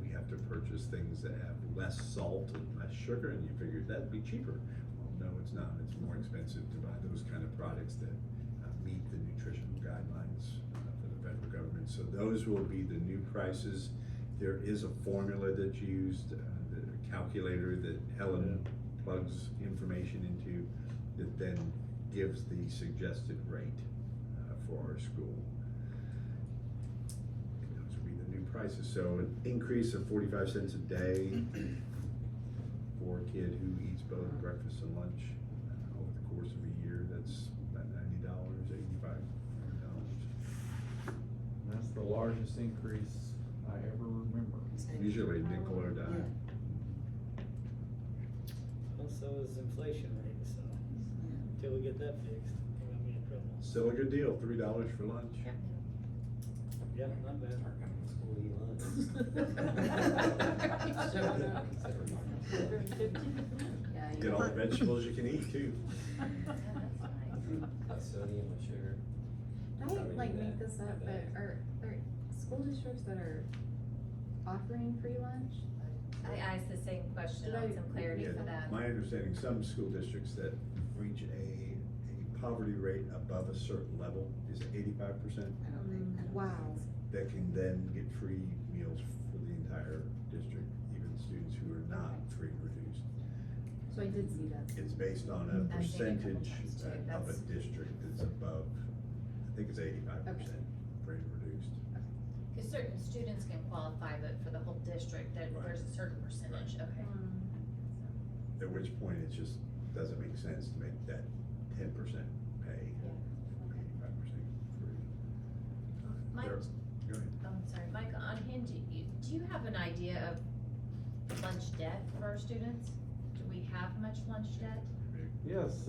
We have to purchase things that have less salt and less sugar, and you figured that'd be cheaper. Well, no, it's not. It's more expensive to buy those kind of products that meet the nutritional guidelines for the federal government. So those will be the new prices. There is a formula that's used, the calculator that Helen plugs information into that then gives the suggested rate for our school. Those will be the new prices. So an increase of 45 cents a day for a kid who eats both breakfast and lunch over the course of a year. That's about $90, $85. That's the largest increase I ever remember. Usually nickel or dime. Also is inflation rate, so until we get that fixed, we're gonna be in trouble. Still a good deal, $3 for lunch. Yeah, not bad. Start coming to school to eat lunch. Yeah, Get all the vegetables you can eat too. That's sodium and sugar. I like make this up, but are there school districts that are offering free lunch? I asked the same question, Did I I- want some clarity Yeah, for that. my understanding, some school districts that reach a poverty rate above a certain level is 85%, I don't think. Wow. that can then get free meals for the entire district, even students who are not free and reduced. So I did see that. It's based on a I've seen it a couple percentage times too. of a That's- district that's above, I think it's 85% free and reduced. Cause certain students can qualify, but for the whole district, Right. there's a certain percentage, okay. At which point it just doesn't make sense to make that 10% pay, 85% free. Mike, There- Go ahead. oh, I'm sorry, Mike, on Hinge, do you have an idea of lunch debt for our students? Do we have much lunch debt? Yes,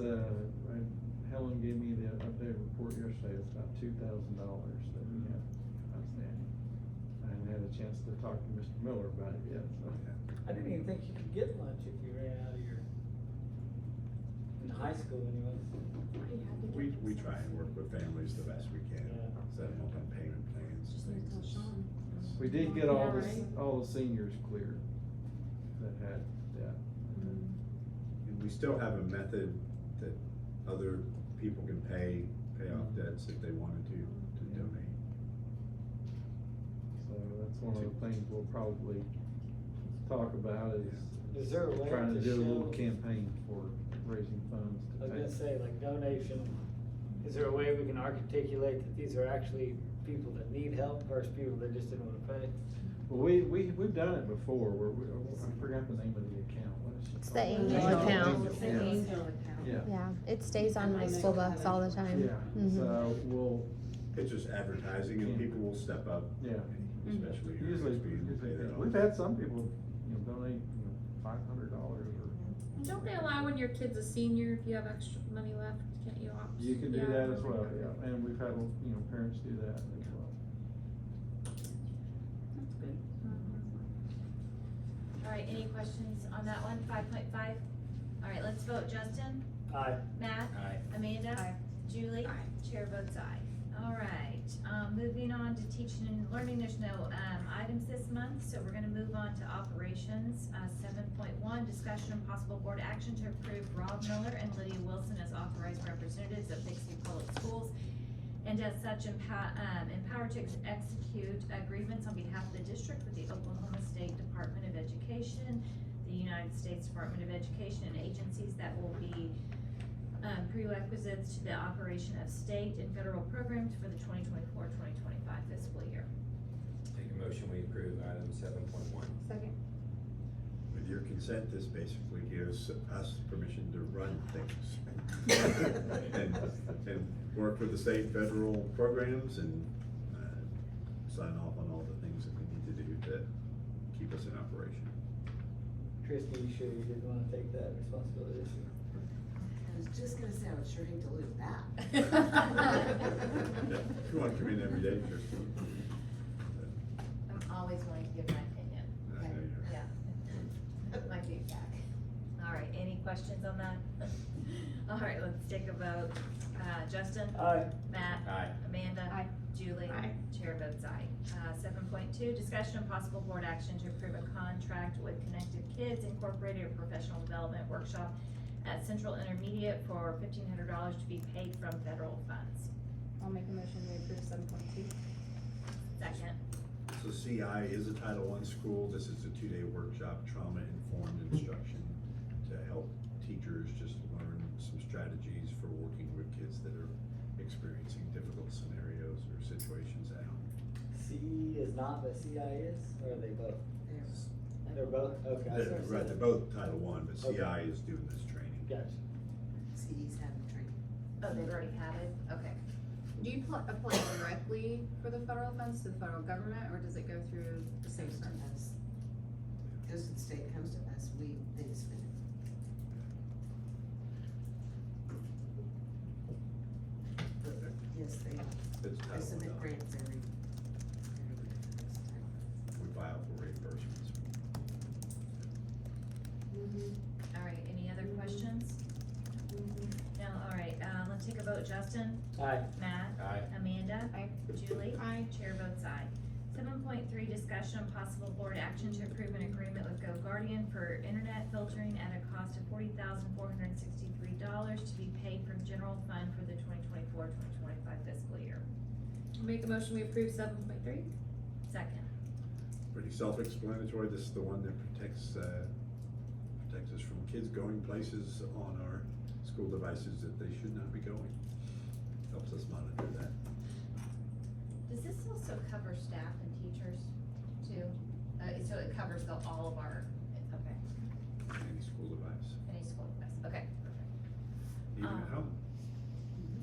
Helen gave me the updated report yesterday, it's about $2,000 that we have outstanding. I haven't had a chance to talk to Mr. Miller about it yet, so. I didn't even think you could get lunch if you ran out of your, in high school anyway. We try and work with families the best we can, Yeah. set them up on payment plans. Just and need to tell things. Sean. We did get all Yeah, the, right. all the seniors cleared that had debt. And we still have a method that other people can pay off debts if they wanted to Yeah. donate. So that's one of the things we'll probably talk about Is there a way trying to to do a little show- campaign for raising funds I to was pay. gonna say, like donation, Is there a way we can articulate that these are actually people that need help versus people that just didn't wanna pay? Well, we've done it before, where I forgot the name of the account, what is it? It's the called? Angel account. Angel, The yeah. Angel account. Yeah. Yeah, it stays on my school books all the time. Yeah, Mhm. so we'll, It's just advertising and people will step up. yeah. Especially. your Usually, speed and pay that off. we've had some people, donate, $500 or, Don't they allow when your kid's a senior, if you have extra money left, can't you opt? you can do Yeah. that as well, yeah, and we've had, parents do that as well. That's good. All right, any questions on that one, 5.5? All right, let's vote. Justin? Aye. Matt? Aye. Amanda? Aye. Julie? Chair votes aye. All right, moving on to teaching and learning, there's no, items this month, so we're gonna move on to operations. 7.1, discussion and possible board action to approve Rob Miller and Lydia Wilson as authorized representatives of Bixby Public Schools, and as such empowered to execute agreements on behalf of the district with the Oklahoma State Department of Education, the United States Department of Education, and agencies that will be prerequisites to the operation of state and federal programs for the 2024-2025 fiscal year. Take a motion, we approve item 7.1. Second. With your consent, this basically gives us permission to run things. And work with the state and federal programs and, sign off on all the things that we need to do to keep us in operation. Christie, you sure you didn't wanna take that responsibility this year? I was just gonna say, I would sure hate to lose that. Yeah, if you wanna come in every day, Christine. I'm always willing to give my opinion. I know you are. Yeah. My feedback. All right, any questions on that? All right, let's take a vote. Justin? Aye. Matt? Aye. Amanda? Aye. Julie? Aye. Chair votes aye. 7.2, discussion and possible board action to approve a contract with Connected Kids Incorporated, a professional development workshop at Central Intermediate for $1,500 to be paid from federal funds. I'll make a motion to approve 7.2. Second. So CI is a Title I school. This is a 2-day workshop, trauma-informed instruction to help teachers just learn some strategies for working with kids that are experiencing difficult scenarios or situations at home. CE is not, but CI is, or are they both? There's- They're both, okay. Right, they're both Title I, but Okay. CI is doing this training. Gotcha. CDs have training. Oh, they've already had it? Okay. Do you apply directly for the federal funds to the federal government, or does it go through the state? Goes to us. Goes to the state, comes to us, they just spend it. But yes, they It's Title I submit dollars. grants every We file for reimbursements. All right, any other questions? No, all right, let's take a vote. Justin? Aye. Matt? Aye. Amanda? Aye. Julie? Aye. Chair votes aye. 7.3, discussion on possible board action to approve an agreement with GoGuardian for internet filtering at a cost of $40,463 to be paid from general fund for the 2024-2025 fiscal year. Make a motion, we approve 7.3. Second. Pretty self-explanatory. This is the one that protects us from kids going places on our school devices that they should not be going. Helps us monitor that. Does this also cover staff and teachers too? So it covers all of our, okay, Any school device, any school device, okay, perfect. even at home.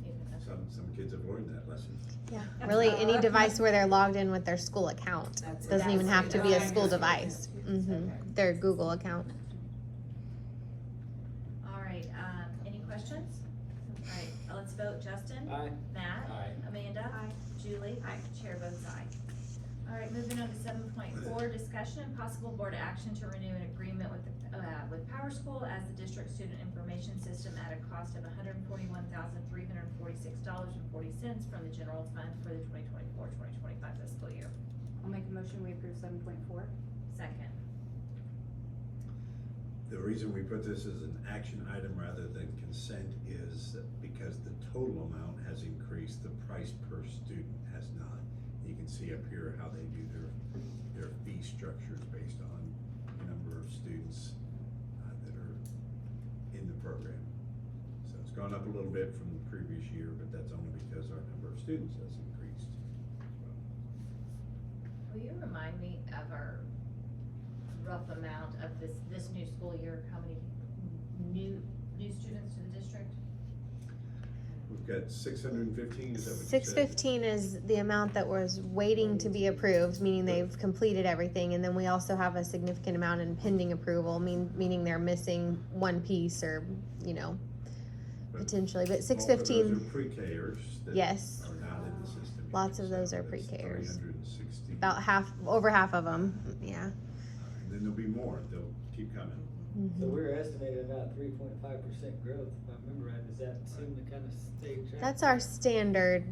Even if- Some kids have learned that lesson. Yeah, really, any device where they're logged in with their school account. That's it. Doesn't even have to be a school Okay. device. Their Google account. All right, any questions? All right, let's vote. Justin? Aye. Matt? Aye. Amanda? Aye. Julie? Aye. Chair votes aye. All right, moving on to 7.4, discussion and possible board action to renew an agreement with Power School as the district student information system at a cost of $141,346.40 from the general fund for the 2024-2025 fiscal year. I'll make a motion, we approve 7.4. Second. The reason we put this as an action item rather than consent is because the total amount has increased, the price per student has not. You can see up here how they do their fee structures based on the number of students that are in the program. So it's gone up a little bit from the previous year, but that's only because our number of students has increased. Will you remind me of our rough amount of this new school year, how many new students to the district? We've got 615, is that what you said? 615 is the amount that was waiting to be approved, meaning they've completed everything, and then we also have a significant amount in pending approval, meaning they're missing one piece or, you know, But potentially, but Most of 615. those are pre-Kers that Yes. are not in the system yet, Lots of those so are that's pre-Kers. 360. About over half of them, yeah. And then there'll be more, they'll keep coming. So Mhm. we're estimating about 3.5% growth, if I remember right, does that seem to kind of stay track? That's our standard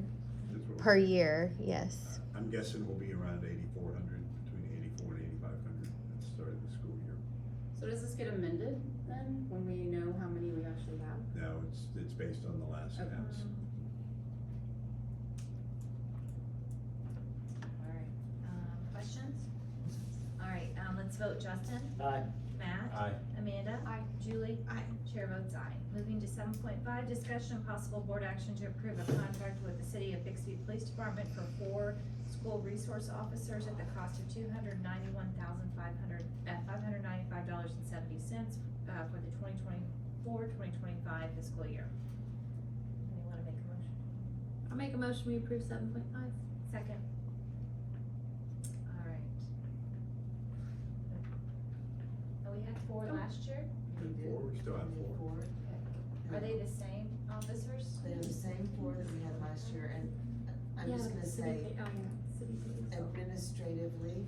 That's what per we're- year, yes. I'm guessing we'll be around 8,400, between 8,400 and 8,500 at the start of the school year. So does this get amended then, when we know how many we actually have? No, it's based on the last Okay. counts. Alright, questions? Alright, let's vote. Justin? Aye. Matt? Aye. Amanda? Aye. Julie? Aye. Chair votes aye. Moving to 7.5, discussion and possible board action to approve a contract with the City of Bixby Police Department for 4 school resource officers at the cost of $291,595.70 for the 2024-2025 fiscal year. Anyone wanna make a motion? I'll make a motion, we approve 7.5. Second. Alright. Oh, we had 4 last year? We did. 4, we still have We did 4. Are they the same officers? They're the same 4 that we had last year, and I'm just gonna say, City police. administratively,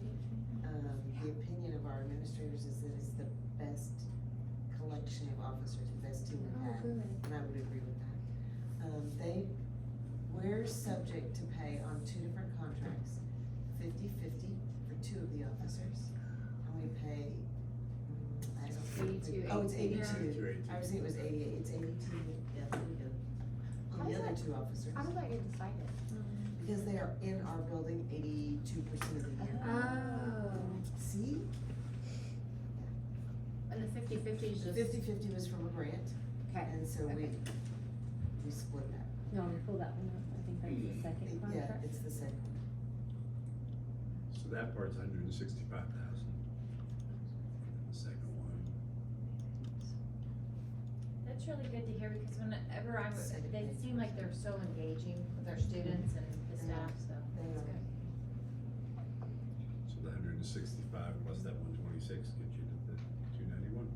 the opinion of our administrators is that it's the best collection of officers, the best team we've had, good. and I would agree with that. We're subject to pay on 2 different contracts, 50/50 for 2 of the officers, and we pay, I don't think. 82, Oh, it's 82. 82. I was thinking it was 88, it's 82, yeah, there we go. How On the does other that- 2 officers. How does that get decided? Because they are in our building 82% of the year. Oh. See? And the 50/50 is just. 50/50 was from a grant, Okay. and so okay. we split that. No, pull that one up, I think that's the second Yeah, contract. it's the second one. So that part's 165,000. The second one. That's really good to hear, because whenever they seem like they're so engaging with our students and the staff, so They that's are. good. So the 165 plus that 126 gets you to the 291.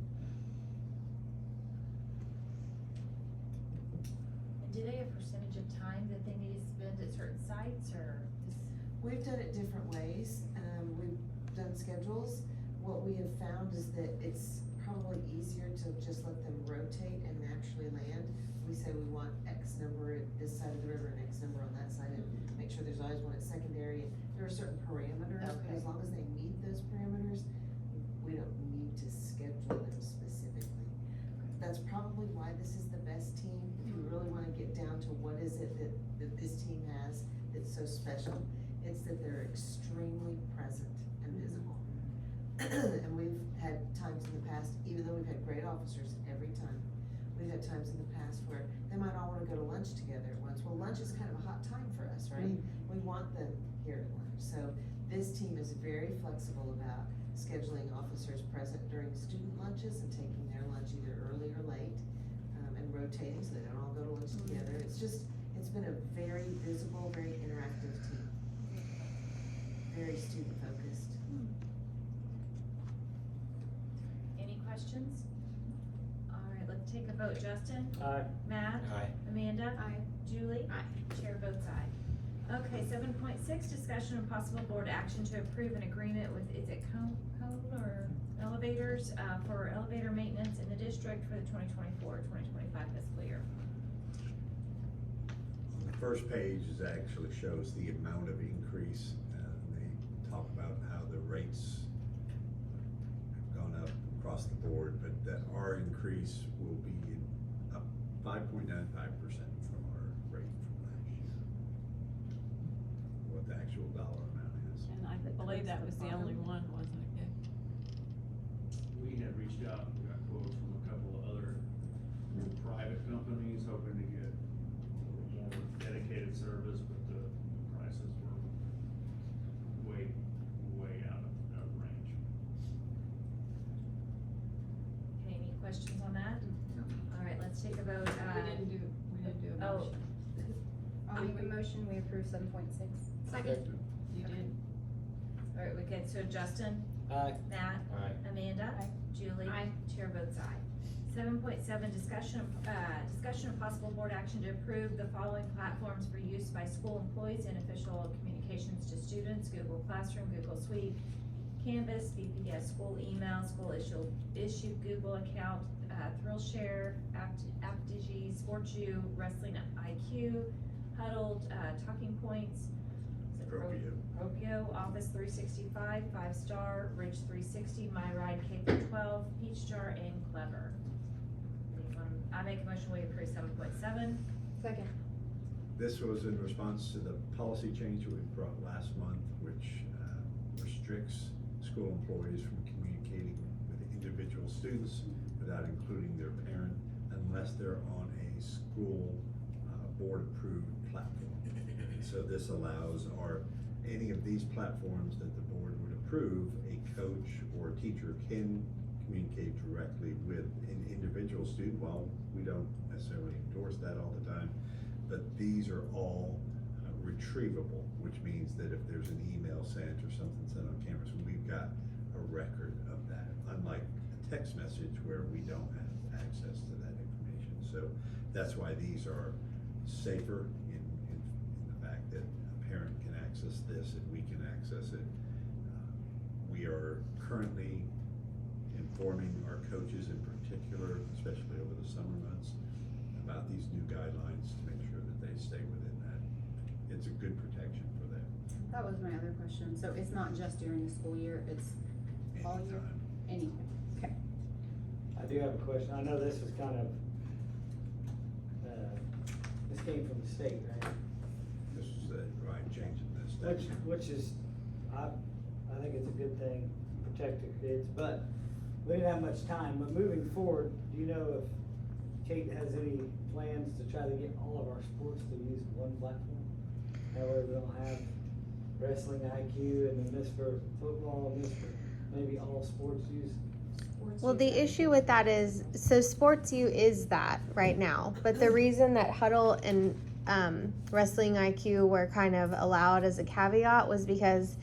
And do they have a percentage of time that they need to spend at certain sites, or just? We've done it different ways. We've done schedules. What we have found is that it's probably easier to just let them rotate and naturally land. We say we want X number at this side of the river and X number on that side, and make sure there's always one at secondary. There are certain parameters, but Okay. as long as they meet those parameters, we don't need to schedule them specifically. That's probably why this is the best team. If you really wanna get down to what is it that this team has that's so special, it's that they're extremely present and visible. And we've had times in the past, even though we've had great officers every time, we've had times in the past where they might all wanna go to lunch together at once. Well, lunch is kind of a hot time for us, right? We want them here at lunch. So this team is very flexible about scheduling officers present during student lunches and taking their lunch either early or late, and rotating so they don't all go to lunch together. It's been a very visible, very interactive team. Very student focused. Any questions? Alright, let's take a vote. Justin? Aye. Matt? Aye. Amanda? Aye. Julie? Aye. Chair votes aye. Okay, 7.6, discussion and possible board action to approve an agreement with, is it Cone or Elevators, for elevator maintenance in the district for the 2024-2025 fiscal year. On the first page actually shows the amount of increase, and they talk about how the rates have gone up across the board, but that our increase will be up 5.95% from our rate from last year. What the actual dollar amount is. And I believe that was the only one, wasn't it? We had reached out and got quotes from a couple of other private companies, hoping to get great service, but the prices were way out of range. Okay, any questions on that? All right, let's take a vote. We didn't do a Oh. motion. I'll make a motion, we approve 7.6. Second. You did. All right, we good, so Justin? Aye. Matt? Aye. Amanda? Aye. Julie? Chair votes aye. 7.7, discussion of possible board action to approve the following platforms for use by school employees and official communications to students: Google Classroom, Google Suite, Canvas, VPS school email, school issued Google account, Thrillshare, AppDigi, SportsU, Wrestling IQ, Huddled, Talking Points, is it Propio, Office 365, 5-Star, Ridge 360, MyRide K-12, PeachJar, and Clever. I make a motion we approve 7.7. Second. This was in response to the policy change that we brought last month, which restricts school employees from communicating with individual students without including their parent unless they're on a school board-approved platform. So this allows any of these platforms that the board would approve, a coach or a teacher can communicate directly with an individual student. While we don't necessarily endorse that all the time, but these are all retrievable, which means that if there's an email sent or something sent on campus, we've got a record of that, unlike a text message where we don't have access to that information. So that's why these are safer in the fact that a parent can access this and we can access it. We are currently informing our coaches in particular, especially over the summer months, about these new guidelines to make sure that they stay within that. It's a good protection for them. That was my other question. So it's not just during the school year, it's all year? Anytime. Anything. Okay. I do have a question. I know this was kind of, this came from the state, right? This is the right change in this statute. Which is, I think it's a good thing, protect the kids, but we didn't have much time, but moving forward, do you know if Kate has any plans to try to get all of our sports to use one platform? That way we don't have wrestling IQ and then this for football and this for maybe all sports use. Well, the issue with that is, so SportsU is that right now, but the reason that Huddle and Wrestling IQ were kind of allowed as a caveat was because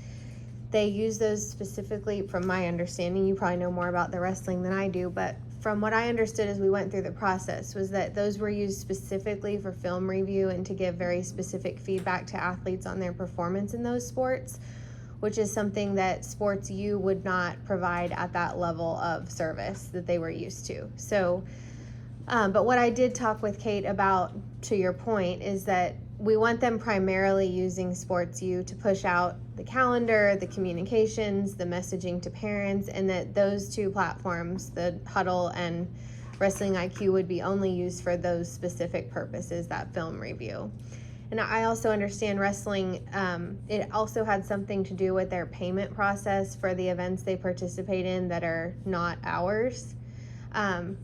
they use those specifically, from my understanding, you probably know more about the wrestling than I do, but from what I understood as we went through the process was that those were used specifically for film review and to give very specific feedback to athletes on their performance in those sports, which is something that SportsU would not provide at that level of service that they were used to. So, but what I did talk with Kate about, to your point, is that we want them primarily using SportsU to push out the calendar, the communications, the messaging to parents, and that those two platforms, the Huddle and Wrestling IQ, would be only used for those specific purposes, that film review. And I also understand wrestling, it also had something to do with their payment process for the events they participate in that are not ours.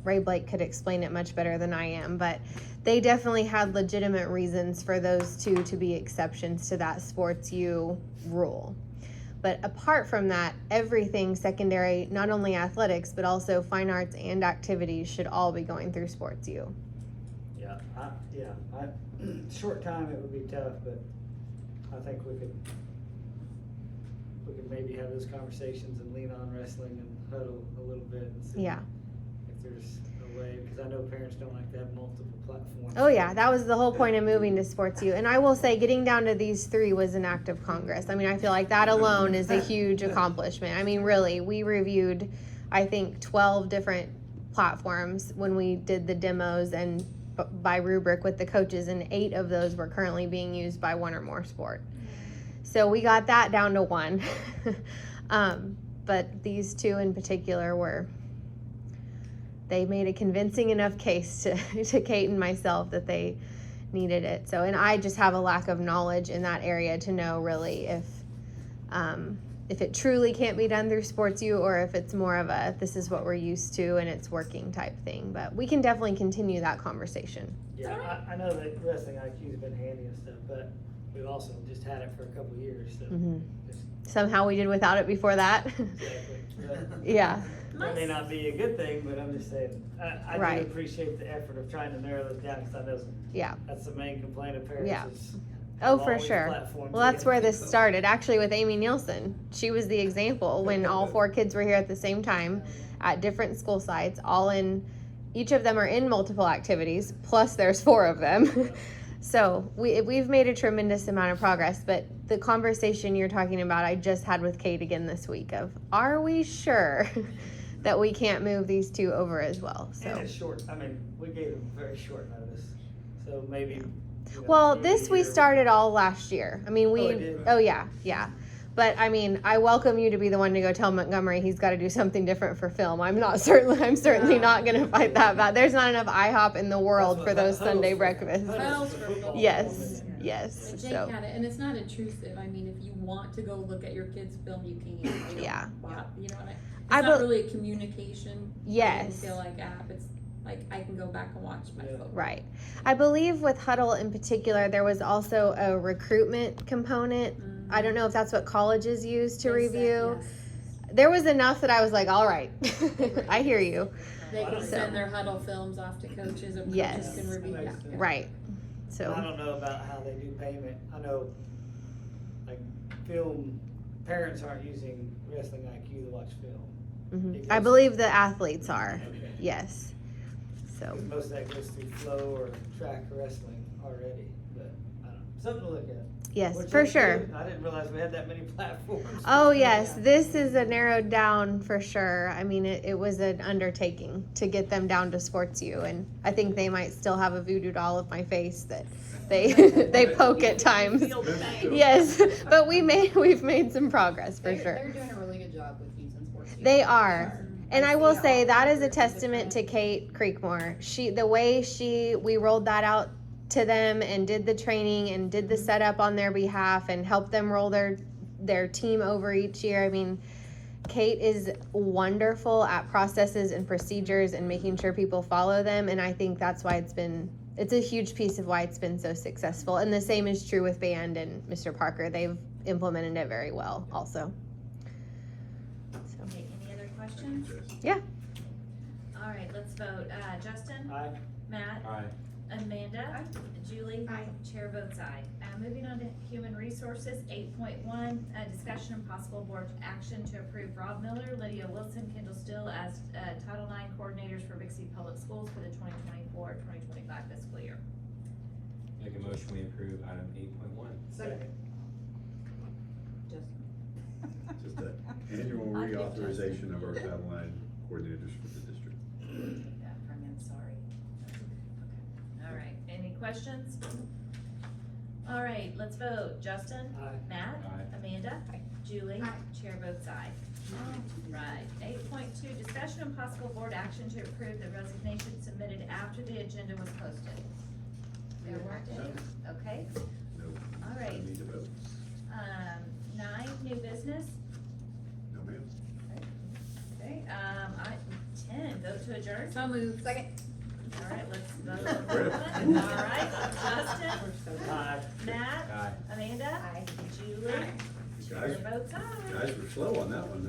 Ray Blake could explain it much better than I am, but they definitely had legitimate reasons for those two to be exceptions to that SportsU rule. But apart from that, everything secondary, not only athletics, but also fine arts and activities should all be going through SportsU. Short time it would be tough, but I think we could maybe have those conversations and lean on wrestling and Huddle a little bit and see Yeah. if there's a way, because I know parents don't like to have multiple platforms. Oh yeah, that was the whole point of moving to SportsU. And I will say, getting down to these three was an act of Congress. I mean, I feel like that alone is a huge accomplishment. I mean, really, we reviewed, I think, 12 different platforms when we did the demos and by rubric with the coaches, and 8 of those were currently being used by one or more sport. So we got that down to 1. But these 2 in particular they made a convincing enough case to Kate and myself that they needed it. So, and I just have a lack of knowledge in that area to know really if if it truly can't be done through Sports U, or if it's more of a, this is what we're used to and it's working type thing. But we can definitely continue that conversation. Yeah, I know that wrestling IQ's been handy and stuff, but we've also just had it for a couple of years, so. Mhm. just- Somehow we did without it before that. Exactly. Yeah. That may not be a good thing, but I'm just saying, I do Right. appreciate the effort of trying to narrow this down, because I know Yeah. that's the main complaint of parents Yeah. is. Oh, of all for these sure. platforms Well, they that's can where this pick up. started, actually, with Amy Nielsen. She was the example when all 4 kids were here at the same time at different school sites, all in, each of them are in multiple activities, plus there's 4 of them. So we've made a tremendous amount of progress, but the conversation you're talking about, I just had with Kate again this week of, are we sure that we can't move these 2 over as well? So. And it's short, I mean, we gave them very short notice, so maybe. you know, Well, through this the we year- started all last year. I mean, it did? oh yeah. But I mean, I welcome you to be the one to go tell Montgomery he's got to do something different for film. I'm certainly not going to fight that battle. There's not enough IHOP in the world That's for what those Huddle's Sunday for. breakfasts. Huddle's for football. Yes, But yes. Jake So had it, and it's not intrusive. I mean, if you want to go look at your kids' film, you can. They don't Yeah. You know what it's I not bel- really a communication. Yes. I didn't feel like app. It's like I can go back and watch my football. right. I believe with Huddle in particular, there was also a recruitment component. I don't know if that's what colleges use to They said review. yes. There was enough that I was like, all right, I hear you. They can So- send their Huddle films off to coaches, and Yes. coaches can review. That makes Yeah. sense. Right. I So, don't know about how they do payment. I know, like, parents aren't using Wrestling IQ to watch film. mhm. It I goes- believe the athletes are. Okay. Yes. So, 'Cause most of that goes through Flow or Track Wrestling already, but I don't know, something to look at. yes, Which for is sure. good. I didn't realize we had that many platforms. Oh, yes. This is a narrowed down for sure. I mean, it was an undertaking to get them down to Sports U, and I think they might still have a voodoo doll of my face that they they poke at times. Yes, but we've made some progress for sure. They're doing a really good job with using Sports U. They are. And I will see say all that the is a different- testament to Kate Creekmore. We rolled that out to them and did the training and did the setup on their behalf and helped them roll their team over each year. I mean, Kate is wonderful at processes and procedures and making sure people follow them, and I think that's why it's a huge piece of why it's been so successful. And the same is true with band and Mr. Parker. They've implemented it very well also. So, Okay, any other questions? yeah. All right, let's vote. Justin? Aye. Matt? Aye. Amanda? Julie? Aye. Chair votes aye. Moving on to Human Resources, 8.1, discussion and possible board action to approve Rob Miller, Lydia Wilson, Kendall Still as Title IX coordinators for Bixby Public Schools for the 2024-2025 fiscal year. Make a motion, we approve item 8.1. Second. Just an annual reauthorization of our Title IX coordinators for the district. Yeah, I'm sorry. All right, any questions? All right, let's vote. Justin? Aye. Matt? Aye. Amanda? Julie? Chair votes aye. Right, 8.2, discussion and possible board action to approve the resignation submitted after the agenda was posted. There weren't any? Okay, No. all right. Need to vote. 9, new business. No, ma'am. Okay, 10, vote to adjourn. So moved. Second. All right, let's vote. All right, Justin, Aye. Matt, Aye. Amanda, Aye. Julie, Guys, chair votes aye. guys were slow on that one.